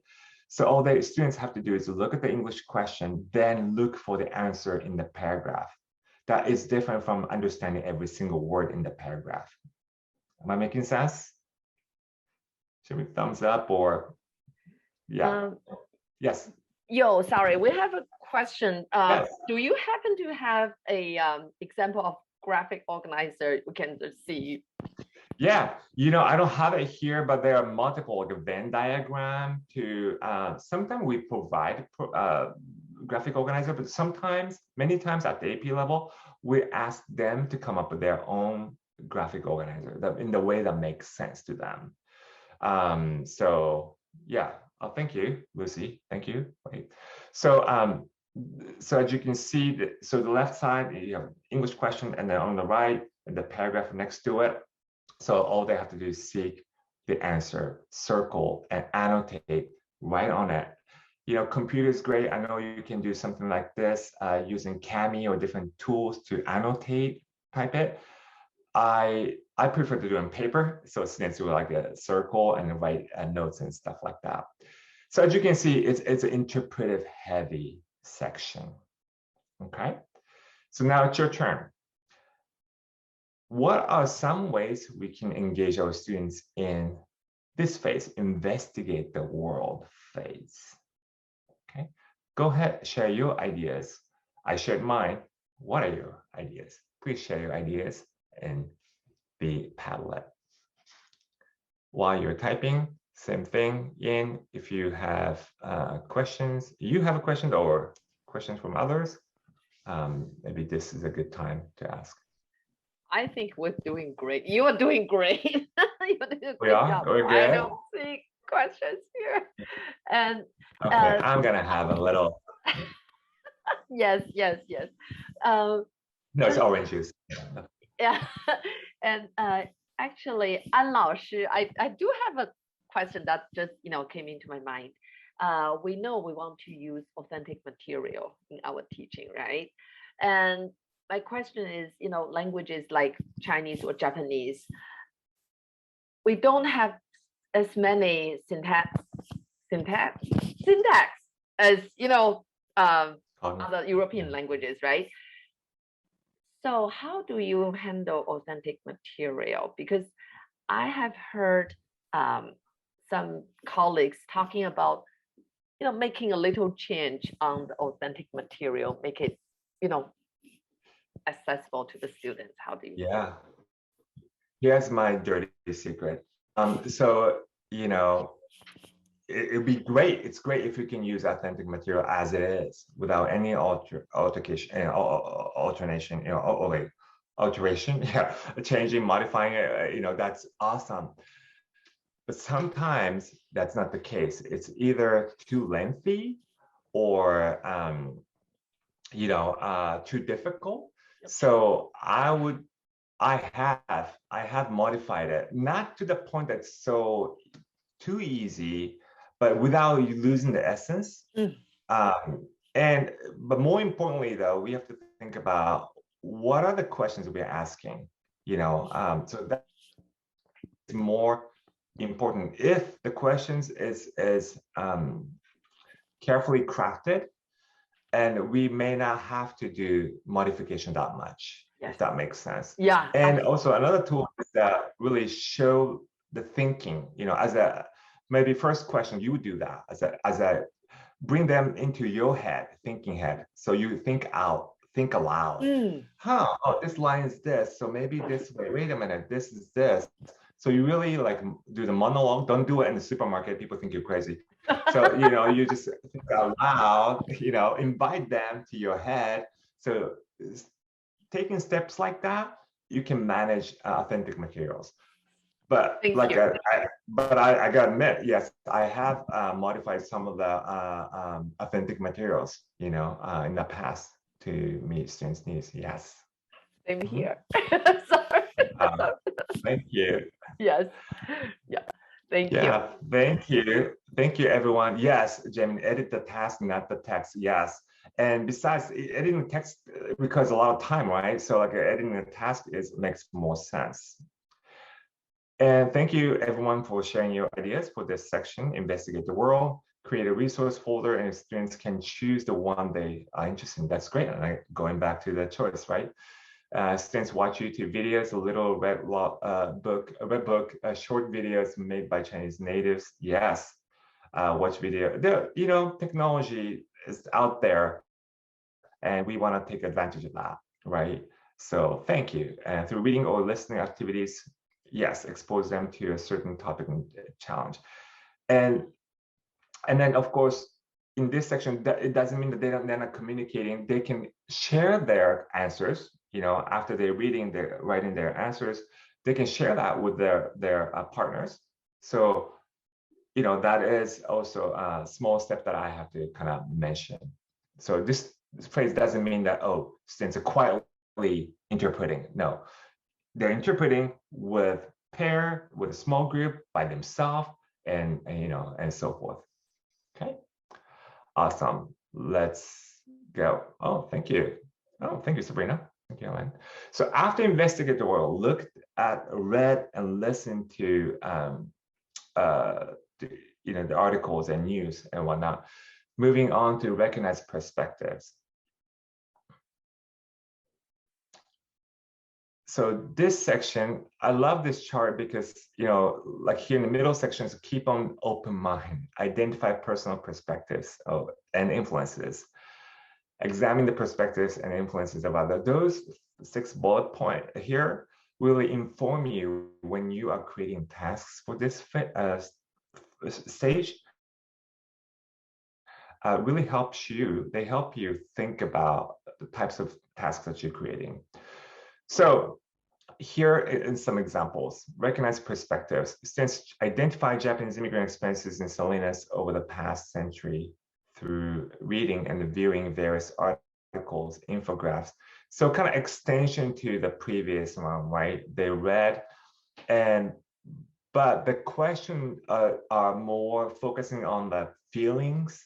So all the students have to do is look at the English question, then look for the answer in the paragraph. That is different from understanding every single word in the paragraph. Am I making sense? Should we thumbs up or, yeah. Yes. Yo, sorry, we have a question. Yes. Do you happen to have a example of graphic organizer we can see? Yeah, I don't have it here, but there are multiple, like a Venn diagram to, sometimes we provide graphic organizer, but many times at the AP level, we ask them to come up with their own graphic organizer in the way that makes sense to them. So yeah, thank you, Lucy. Thank you. Wait. So as you can see, so the left side, you have English question, and then on the right, the paragraph next to it. So all they have to do is seek the answer, circle, and annotate right on it. Computer is great. I know you can do something like this using Kami or different tools to annotate, type it. I prefer to do it on paper, so students do like a circle and write notes and stuff like that. So as you can see, it's an interpretive heavy section. Okay, so now it's your turn. What are some ways we can engage our students in this phase, investigate the world phase? Okay, go ahead, share your ideas. I shared mine. What are your ideas? Please share your ideas in the Padlet. While you're typing, same thing in. If you have questions, a question or questions from others, maybe this is a good time to ask. I think we're doing great. You are doing great. You're doing a We great are? job. We're good? I don't think questions here. And okay, I'm gonna have a little. yes. No, it's orange juice. Yeah. And actually, An 老师, I do have a question that just came into my mind. We know we want to use authentic material in our teaching, right? And my question is, languages like Chinese or Japanese, we don't have as many syntax as other European languages, right? So how do you handle authentic material? Because I have heard some colleagues talking about making a little change on the authentic material, make it accessible to the students. How do you? Yeah, here's my dirty secret. So it'd be great. It's great if you can use authentic material as it is without any alteration, yeah, changing, modifying it. That's awesome. But sometimes that's not the case. It's either too lengthy or too difficult. So I have modified it, not to the point that's so too easy, but without losing the essence. But more importantly, though, we have to think about what are the questions we're asking. So that's more important. If the questions is carefully crafted, and we may not have to do modification that much, if that makes sense. Yeah. And also another tool is that really show the thinking, as a maybe first question, you would do that as a bring them into your head, thinking head. So you think aloud. Oh, this line is this. So maybe this way, wait a minute, this is this. So you really do the monologue. Don't do it in the supermarket. People think you're crazy. So, you just think out loud, invite them to your head. So taking steps like that, you can manage authentic materials. But I gotta admit, yes, I have modified some of the authentic materials, in the past to meet students' needs. Yes. Same here. Sorry. Thank you. Yes. Yeah. Thank you. Yeah, thank you. Thank you, everyone. Yes, Jamin, edit the task, not the text. Yes. And besides, editing the text requires a lot of time, right? So editing the task makes more sense. And thank you, everyone, for sharing your ideas for this section, Investigate the World. Create a resource folder, and students can choose the one they are interested in. That's great. And going back to the choice, right? Students watch YouTube videos, a little red book, short videos made by Chinese natives. Yes, watch video. Technology is out there, and we want to take advantage of that, right? So thank you. And through reading or listening activities, yes, expose them to a certain topic and challenge. And then, of course, in this section, it doesn't mean that they're not communicating. They can share their answers. After they're writing their answers, they can share that with their partners. So, that is also a small step that I have to kind of mention. So this phrase doesn't mean that, students are quietly interpreting. No, they're interpreting with a small group, by themselves, and so forth. Okay, awesome. Let's go. Oh, thank you. Oh, thank you, Sabrina. Thank you, Ellen. So after Investigate the World, looked at, read, and listened to the articles and news and whatnot. Moving on to recognize perspectives. So this section, I love this chart because, like here in the middle sections, keep on open mind, identify personal perspectives and influences. Examine the perspectives and influences of others. Those 6 bullet points here really inform you when you are creating tasks for this stage. Really helps you. They help you think about the types of tasks that you're creating. So here in some examples, recognize perspectives. Students identify Japanese immigrant experiences in Salinas over the past century through reading and viewing various articles, infographics. So kind of extension to the previous one, right? They read, but the question are more focusing on the feelings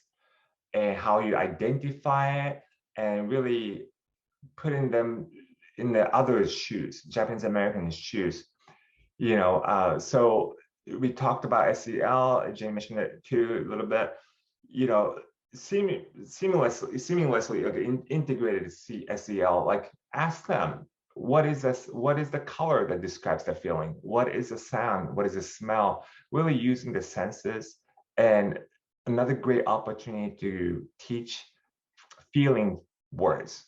and how you identify it, and really putting them in the other's shoes, Japanese American shoes. So we talked about SEL, Jane mentioned it too a little bit, seamlessly integrated SEL, like ask them, what is the color that describes the feeling? What is the sound? What is the smell? Really using the senses. And another great opportunity to teach feeling words.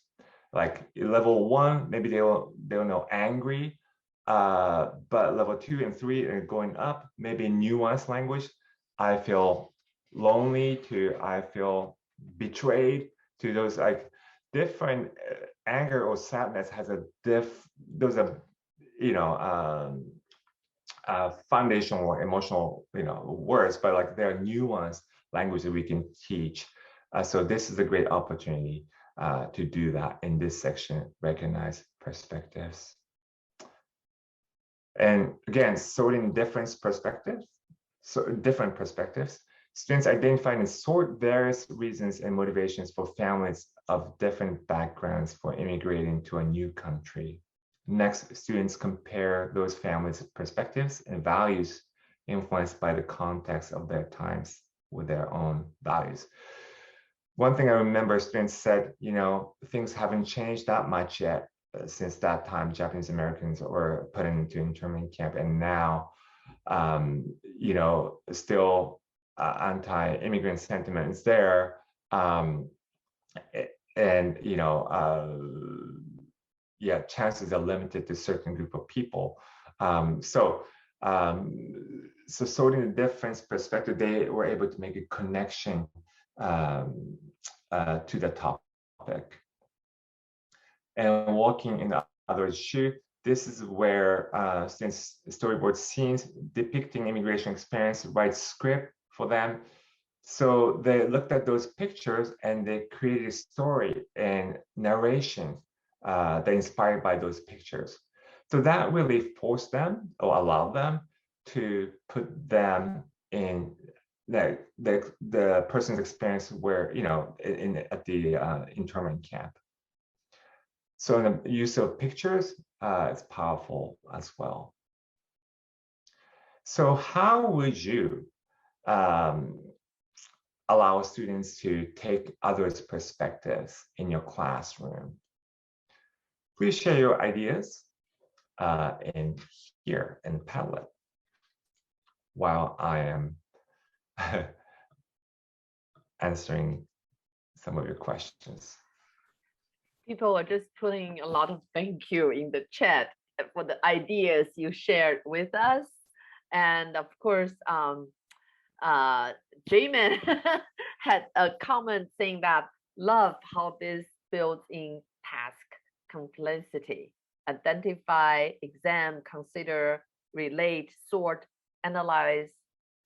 Like level 1, maybe they'll know angry, but level 2 and 3 and going up, maybe nuanced language. I feel lonely to I feel betrayed, to those like different anger or sadness has those are foundational emotional words, but like there are nuanced language that we can teach. So this is a great opportunity to do that in this section, recognize perspectives. And again, sorting different perspectives. Students identify and sort various reasons and motivations for families of different backgrounds for immigrating to a new country. Next, students compare those families' perspectives and values influenced by the context of their times with their own values. One thing I remember students said, things haven't changed that much yet since that time. Japanese Americans were put into internment camp, and now, still anti-immigrant sentiment is there, chances are limited to a certain group of people. So sorting the different perspective, they were able to make a connection to the topic. And walking in the other's shoe, this is where students storyboard scenes depicting immigration experience, write script for them. So they looked at those pictures and they created a story and narration that inspired by those pictures. So that really forced them or allowed them to put them in the person's experience where, at the internment camp. So the use of pictures is powerful as well. So how would you allow students to take others' perspectives in your classroom? Please share your ideas in here in Padlet while I am answering some of your questions. People are just putting a lot of thank you in the chat for the ideas you shared with us. And of course, Jamin had a comment saying that love how this builds in task complexity. Identify, examine, consider, relate, sort, analyze,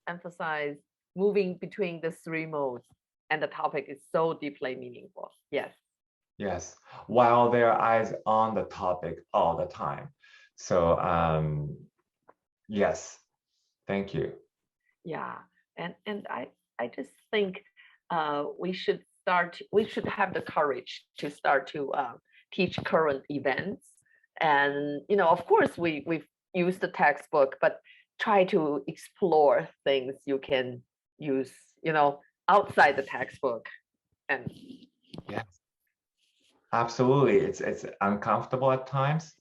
emphasize, moving between the 3 modes. And the topic is so deeply meaningful. Yes. Yes, while their eyes on the topic all the time. So yes, thank you. Yeah, and I just think we should have the courage to start to teach current events. And of course we've used the textbook, but try to explore things you can use outside the textbook. And yes, absolutely, it's uncomfortable at times,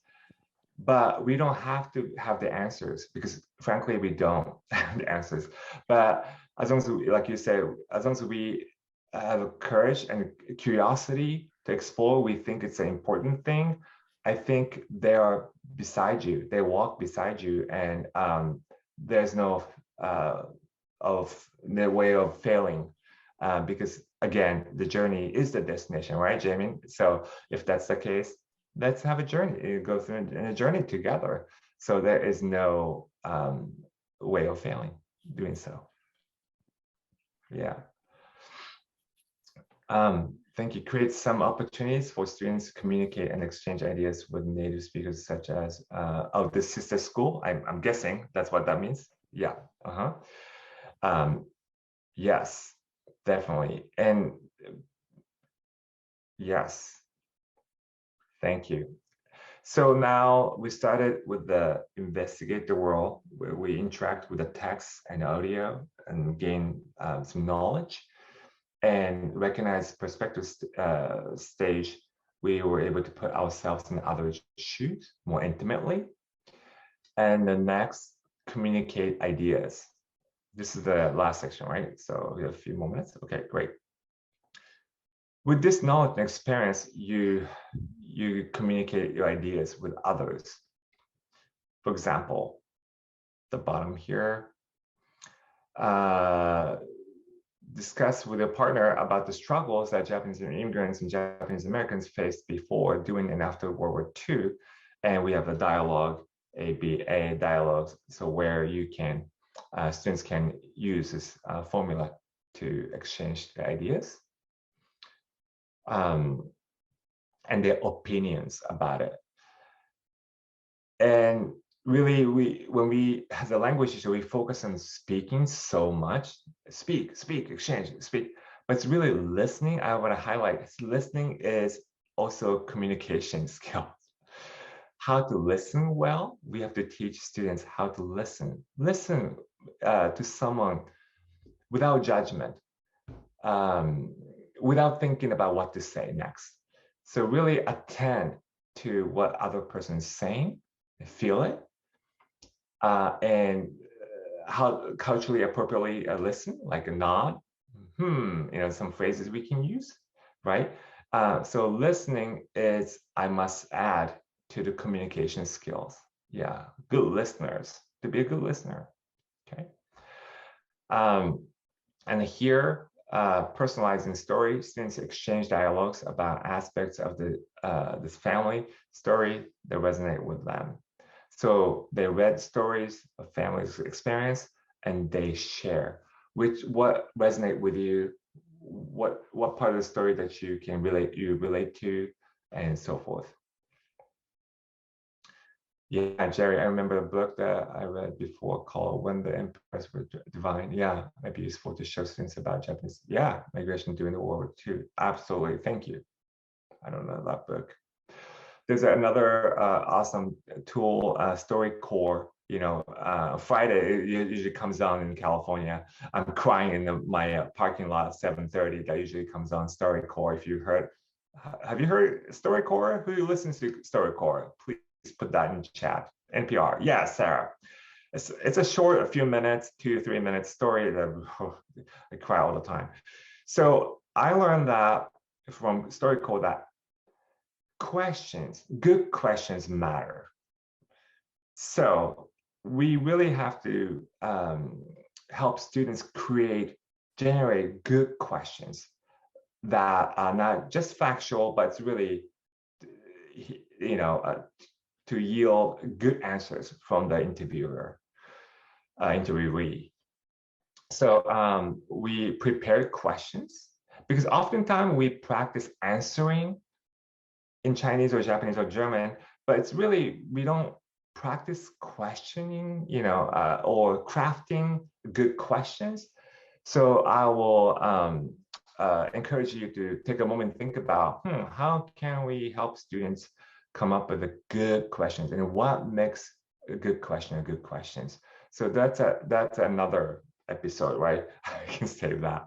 but we don't have to have the answers, because frankly we don't have the answers. But as long as we, like you said, as long as we have courage and curiosity to explore, we think it's an important thing. I think they are beside you, they walk beside you, and there's no way of failing, because again, the journey is the destination, right, Jamin? So if that's the case, let's have a journey, go through a journey together. So there is no way of failing doing so. Yeah. Thank you. Create some opportunities for students to communicate and exchange ideas with native speakers, such as of the sister school. I'm guessing that's what that means. Yeah. Yes, definitely. And yes, thank you. So now we started with the investigate the world, where we interact with the text and audio and gain some knowledge. And recognize perspective stage, we were able to put ourselves in others' shoes more intimately. And the next, communicate ideas. This is the last section, right? So we have a few more minutes. Okay, great. With this knowledge and experience, you communicate your ideas with others. For example, the bottom here, discuss with a partner about the struggles that Japanese immigrants and Japanese Americans faced before, during, and after World War II. And we have a dialogue, ABA dialogues, so where you can, students can use this formula to exchange their ideas and their opinions about it. And really, when we as a language teacher, we focus on speaking so much. Speak, exchange, speak. But it's really listening. I want to highlight listening is also communication skills. How to listen well. We have to teach students how to listen. Listen to someone without judgment, without thinking about what to say next. So really attend to what other person is saying, feel it, and how culturally appropriately listen, like a nod, some phrases we can use, right? So listening is, I must add, to the communication skills. Yeah, good listeners, to be a good listener, okay? And here, personalizing stories, students exchange dialogues about aspects of this family story that resonate with them. So they read stories of families' experience and they share what resonate with you, what part of the story that you can relate to, and so forth. Yeah, Jerry, I remember a book that I read before called When the Empires Were Divine. Yeah, maybe useful to show students about Japanese, migration during the World War II. Absolutely, thank you. I don't know that book. There's another awesome tool, StoryCorps. Friday, it usually comes on in California. I'm crying in my parking lot at 7:30. That usually comes on StoryCorps. If you heard, have you heard StoryCorps? Who listens to StoryCorps? Please put that in chat. NPR, yeah, Sarah. It's a short, a few minutes, 2 to 3 minute story that I cry all the time. So I learned that from StoryCorps that good questions matter. So we really have to help students generate good questions that are not just factual, but it's really, to yield good answers from the interviewee. So we prepared questions because oftentimes we practice answering in Chinese or Japanese or German, but it's really, we don't practice questioning, or crafting good questions. So I will encourage you to take a moment and think about, how can we help students come up with the good questions, and what makes a good question a good questions? So that's another episode, right? I can save that.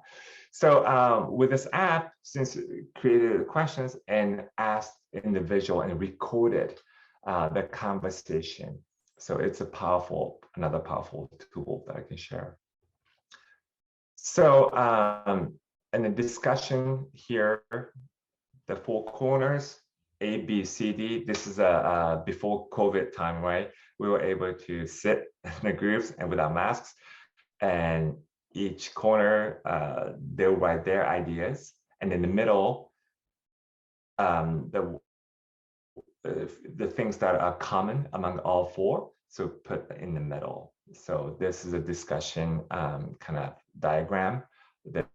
So with this app, since created the questions and asked individual and recorded the conversation. So it's another powerful tool that I can share. So in the discussion here, the 4 corners, A, B, C, D, this is a before COVID time, right? We were able to sit in the groups and without masks, and each corner, they'll write their ideas. And in the middle, the things that are common among all four, so put in the middle. So this is a discussion kind of diagram that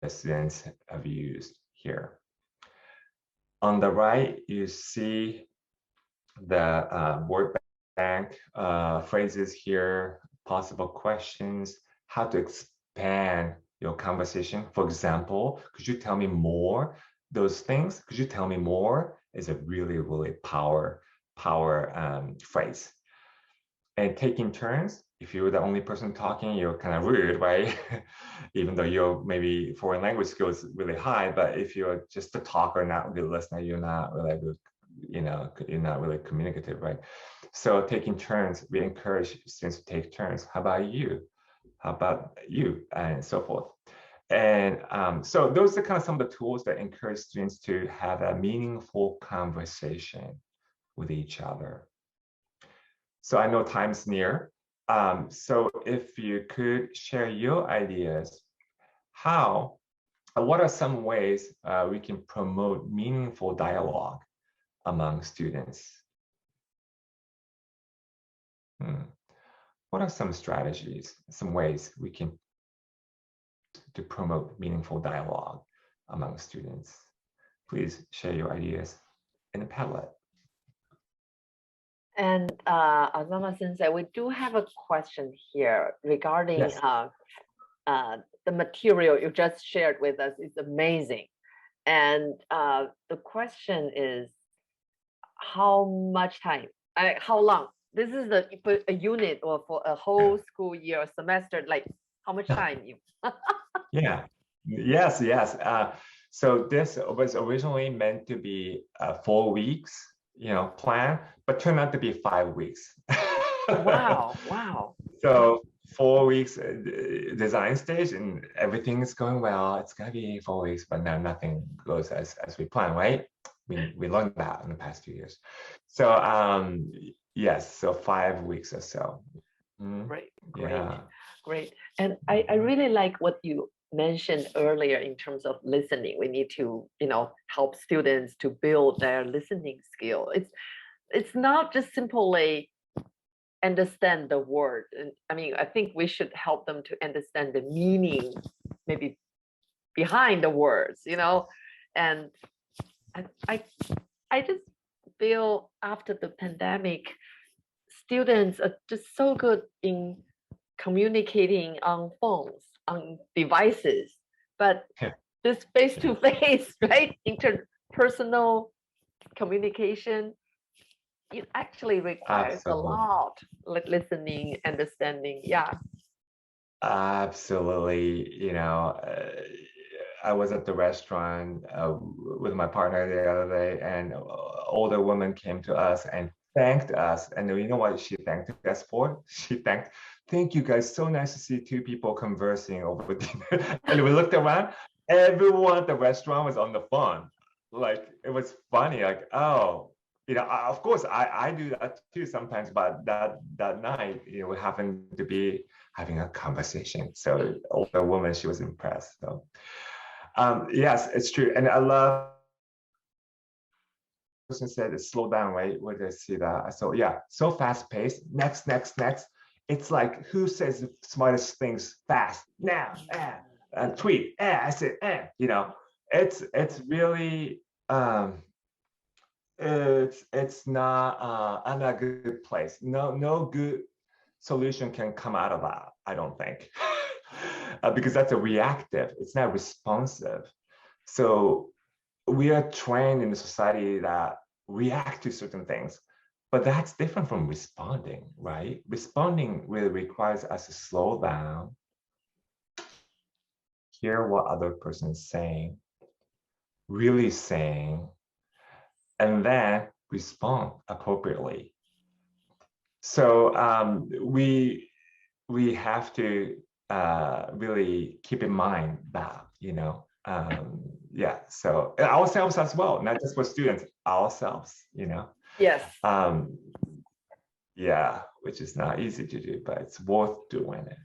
the students have used here. On the right, you see the word bank phrases here, possible questions, how to expand your conversation. For example, could you tell me more? Those things, could you tell me more, is a really, really power phrase. And taking turns, if you're the only person talking, you're kind of rude, right? Even though your maybe foreign language skills really high, but if you're just a talker, not a good listener, you're not really good, you're not really communicative, right? So taking turns, we encourage students to take turns. How about you? How about you? And so forth. And so those are kind of some of the tools that encourage students to have a meaningful conversation with each other. So I know time's near. So if you could share your ideas, what are some ways we can promote meaningful dialogue among students? What are some strategies, some ways we can to promote meaningful dialogue among students? Please share your ideas in the Padlet. And Azama Sensei, we do have a question here regarding Yes. The material you just shared with us is amazing. And the question is, how much time, how long? This is a unit or for a whole school year or semester, like how much time you? Yeah, yes. So this was originally meant to be 4 weeks, plan, but turned out to be 5 weeks. Wow. So 4 weeks design stage and everything is going well. It's gonna be 4 weeks, but now nothing goes as we plan, right? We learned that in the past few years. So yes, so 5 weeks or so. Great. And I really like what you mentioned earlier in terms of listening. We need to, help students to build their listening skill. It's not just simply understand the word. And I mean, I think we should help them to understand the meaning, maybe behind the words, And I just feel after the pandemic, students are just so good in communicating on phones, on devices, but this face-to-face, right, interpersonal communication, it actually requires a lot, like listening, understanding. Yeah. Absolutely. I was at the restaurant with my partner the other day, and an older woman came to us and thanked us. And you know what she thanked us for? She thanked, thank you guys, so nice to see two people conversing over dinner. And we looked around, everyone at the restaurant was on the phone. Like, it was funny, like, oh, of course I do that too sometimes, but that night, we happened to be having a conversation. So older woman, she was impressed. So yes, it's true. And I love person said slow down, right? Where they see that. So yeah, so fast paced. Next. It's like, who says the smartest things fast now? And tweet. I said. It's really it's not in a good place. No good solution can come out of that, I don't think. Because that's a reactive, it's not responsive. So we are trained in a society that react to certain things, but that's different from responding, right? Responding really requires us to slow down, hear what other person is saying, really saying, and then respond appropriately. So we have to really keep in mind that, yeah. So ourselves as well, not just for students, ourselves, Yes. Yeah, which is not easy to do, but it's worth doing it.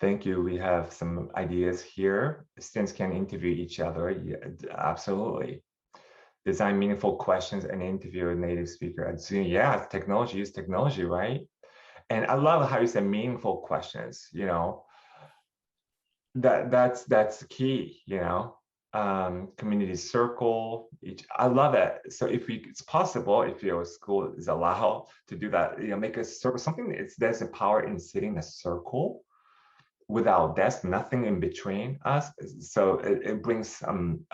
Thank you. We have some ideas here. Students can interview each other. Yeah, absolutely. design meaningful questions and interview a native speaker at Zoom. Yeah, technology is technology, right? And I love how you said meaningful questions, you know, that's key, you know. Community circle, I love it. So if it's possible, if your school is allowed to do that, you know, make a circle, something, there's a power in sitting in a circle without desk, nothing in between us. So it brings some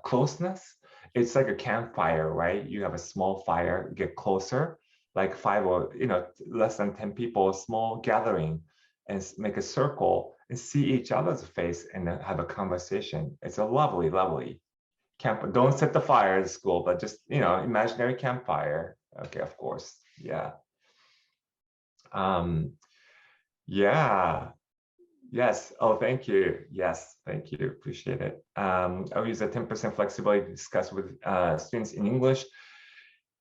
closeness. It's like a campfire, right? You have a small fire, get closer, like 5 or, you know, less than 10 people, small gathering, and make a circle and see each other's face and have a conversation. It's a lovely, lovely camp. Don't set the fire at school, but just, you know, imaginary campfire. Okay, of course. Yeah. Yeah. Yes. Oh, thank you. Yes, thank you. Appreciate it. I'll use a 10% flexibility to discuss with students in English.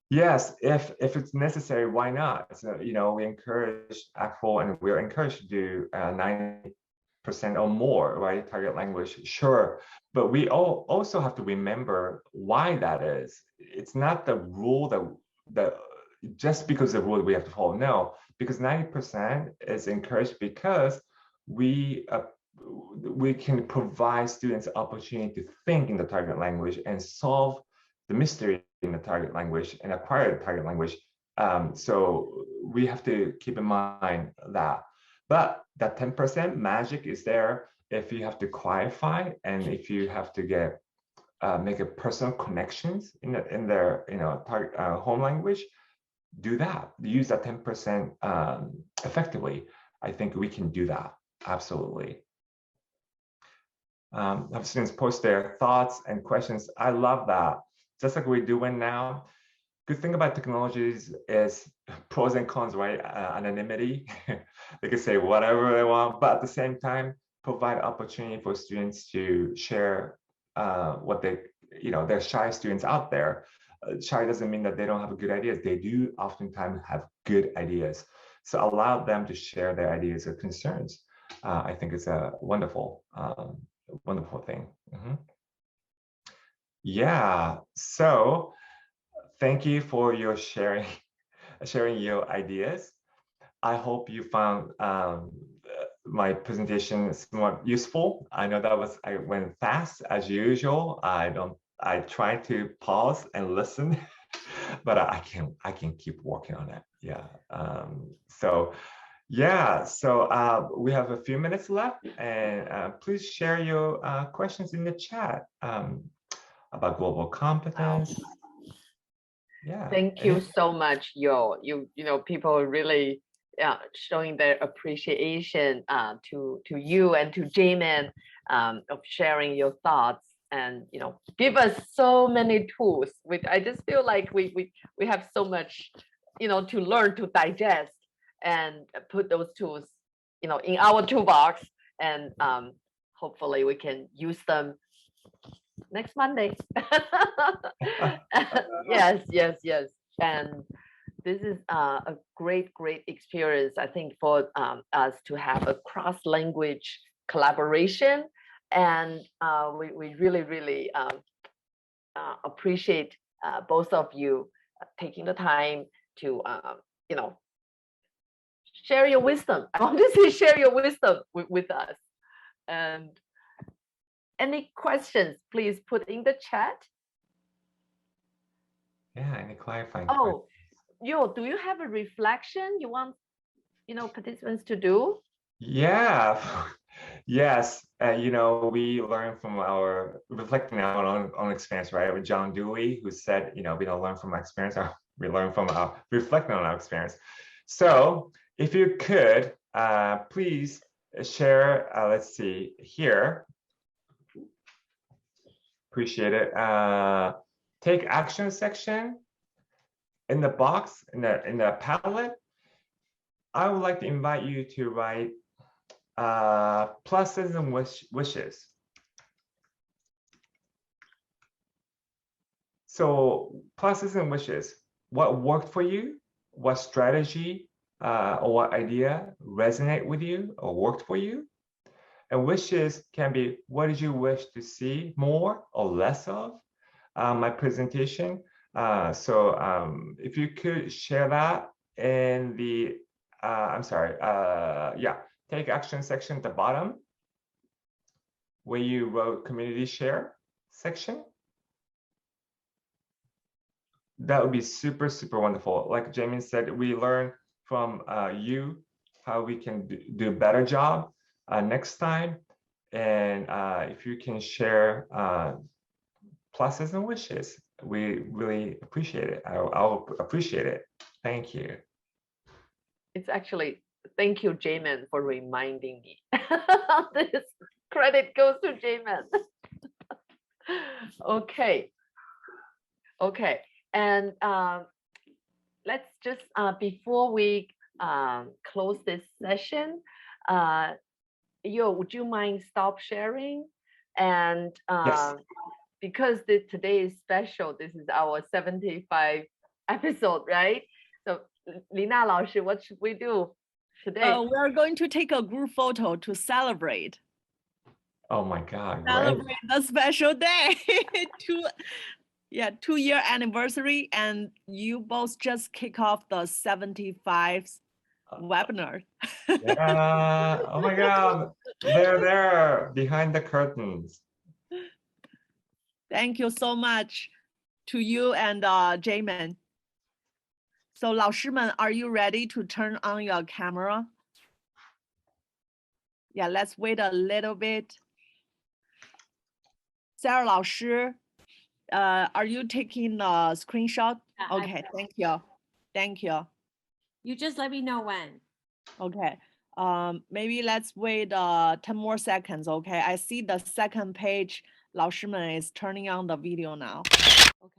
Yes, if it's necessary, why not? So, you know, we encourage and we're encouraged to do 90% or more, right? Target language, sure. But we also have to remember why that is. It's not the rule that just because the rule we have to follow. No, because 90% is encouraged because we can provide students opportunity to think in the target language and solve the mystery in the target language and acquire the target language. So we have to keep in mind that. But that 10% magic is there if you have to qualify and if you have to get make a personal connections in their, you know, target home language. Do that. Use that 10% effectively. I think we can do that. Absolutely. Have students post their thoughts and questions. I love that. Just like we're doing now. Good thing about technologies is pros and cons, right? Anonymity. They can say whatever they want, but at the same time, provide opportunity for students to share what they, you know, they're shy students out there. Shy doesn't mean that they don't have good ideas. They do oftentimes have good ideas. So allow them to share their ideas or concerns. I think it's a wonderful, wonderful thing. Yeah, so thank you for your sharing your ideas. I hope you found my presentation somewhat useful. I know that I went fast as usual. I try to pause and listen, but I can keep working on it. Yeah. So we have a few minutes left, and please share your questions in the chat about global competence. Yeah. Thank you so much, Yo. You know, people really showing their appreciation to you and to Jamin of sharing your thoughts, and you know, give us so many tools. I just feel like we have so much, you know, to learn, to digest, and put those tools, you know, in our toolbox, and hopefully we can use them next Monday. Yes. And this is a great experience, I think, for us to have a cross-language collaboration. And we really appreciate both of you taking the time to, you know, share your wisdom. I want to say share your wisdom with us. And any questions, please put in the chat. Yeah, any clarifying questions? Yo, do you have a reflection you want, you know, participants to do? Yeah, yes. You know, we learn from reflecting on our own experience, right? With John Dewey, who said, you know, we don't learn from our experience, we learn from reflecting on our experience. So if you could, please share, let's see here. Appreciate it. Take action section in the box, in the Padlet. I would like to invite you to write pluses and wishes. So pluses and wishes. What worked for you? What strategy or what idea resonate with you or worked for you? And wishes can be, what did you wish to see more or less of? my presentation. So if you could share that in the, take action section at the bottom, where you wrote community share section. That would be super, super wonderful. Like Jamin said, we learn from you how we can do a better job next time. And if you can share pluses and wishes, we really appreciate it. I'll appreciate it. Thank you. It's actually, thank you, Jamin, for reminding me. This credit goes to Jamin. Okay. And let's just, before we close this session, Yo, would you mind stop sharing? And Yes. because today is special, this is our 75 episode, right? So Lina 老师, what should we do today? We're going to take a group photo to celebrate. Oh my God, great. Celebrate the special day. 2-year anniversary, and you both just kick off the 75th webinar. Yeah, oh my God, they're there behind the curtains. Thank you so much to you and Jamin. So 老师们, are you ready to turn on your camera? Yeah, let's wait a little bit. Sarah 老师, are you taking a screenshot? Okay, thank you. Thank you. You just let me know when. Okay, maybe let's wait 10 more seconds, okay? I see the second page, 老师们 is turning on the video now. Okay.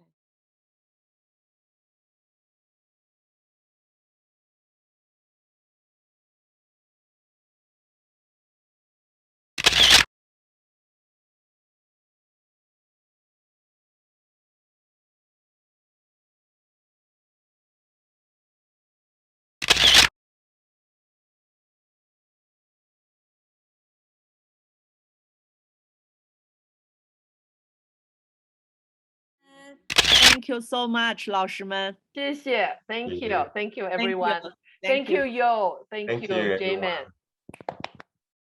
Thank you so much, 老师们. 谢谢, thank you, everyone. Thank you. Yo, thank you, everyone. Jamin.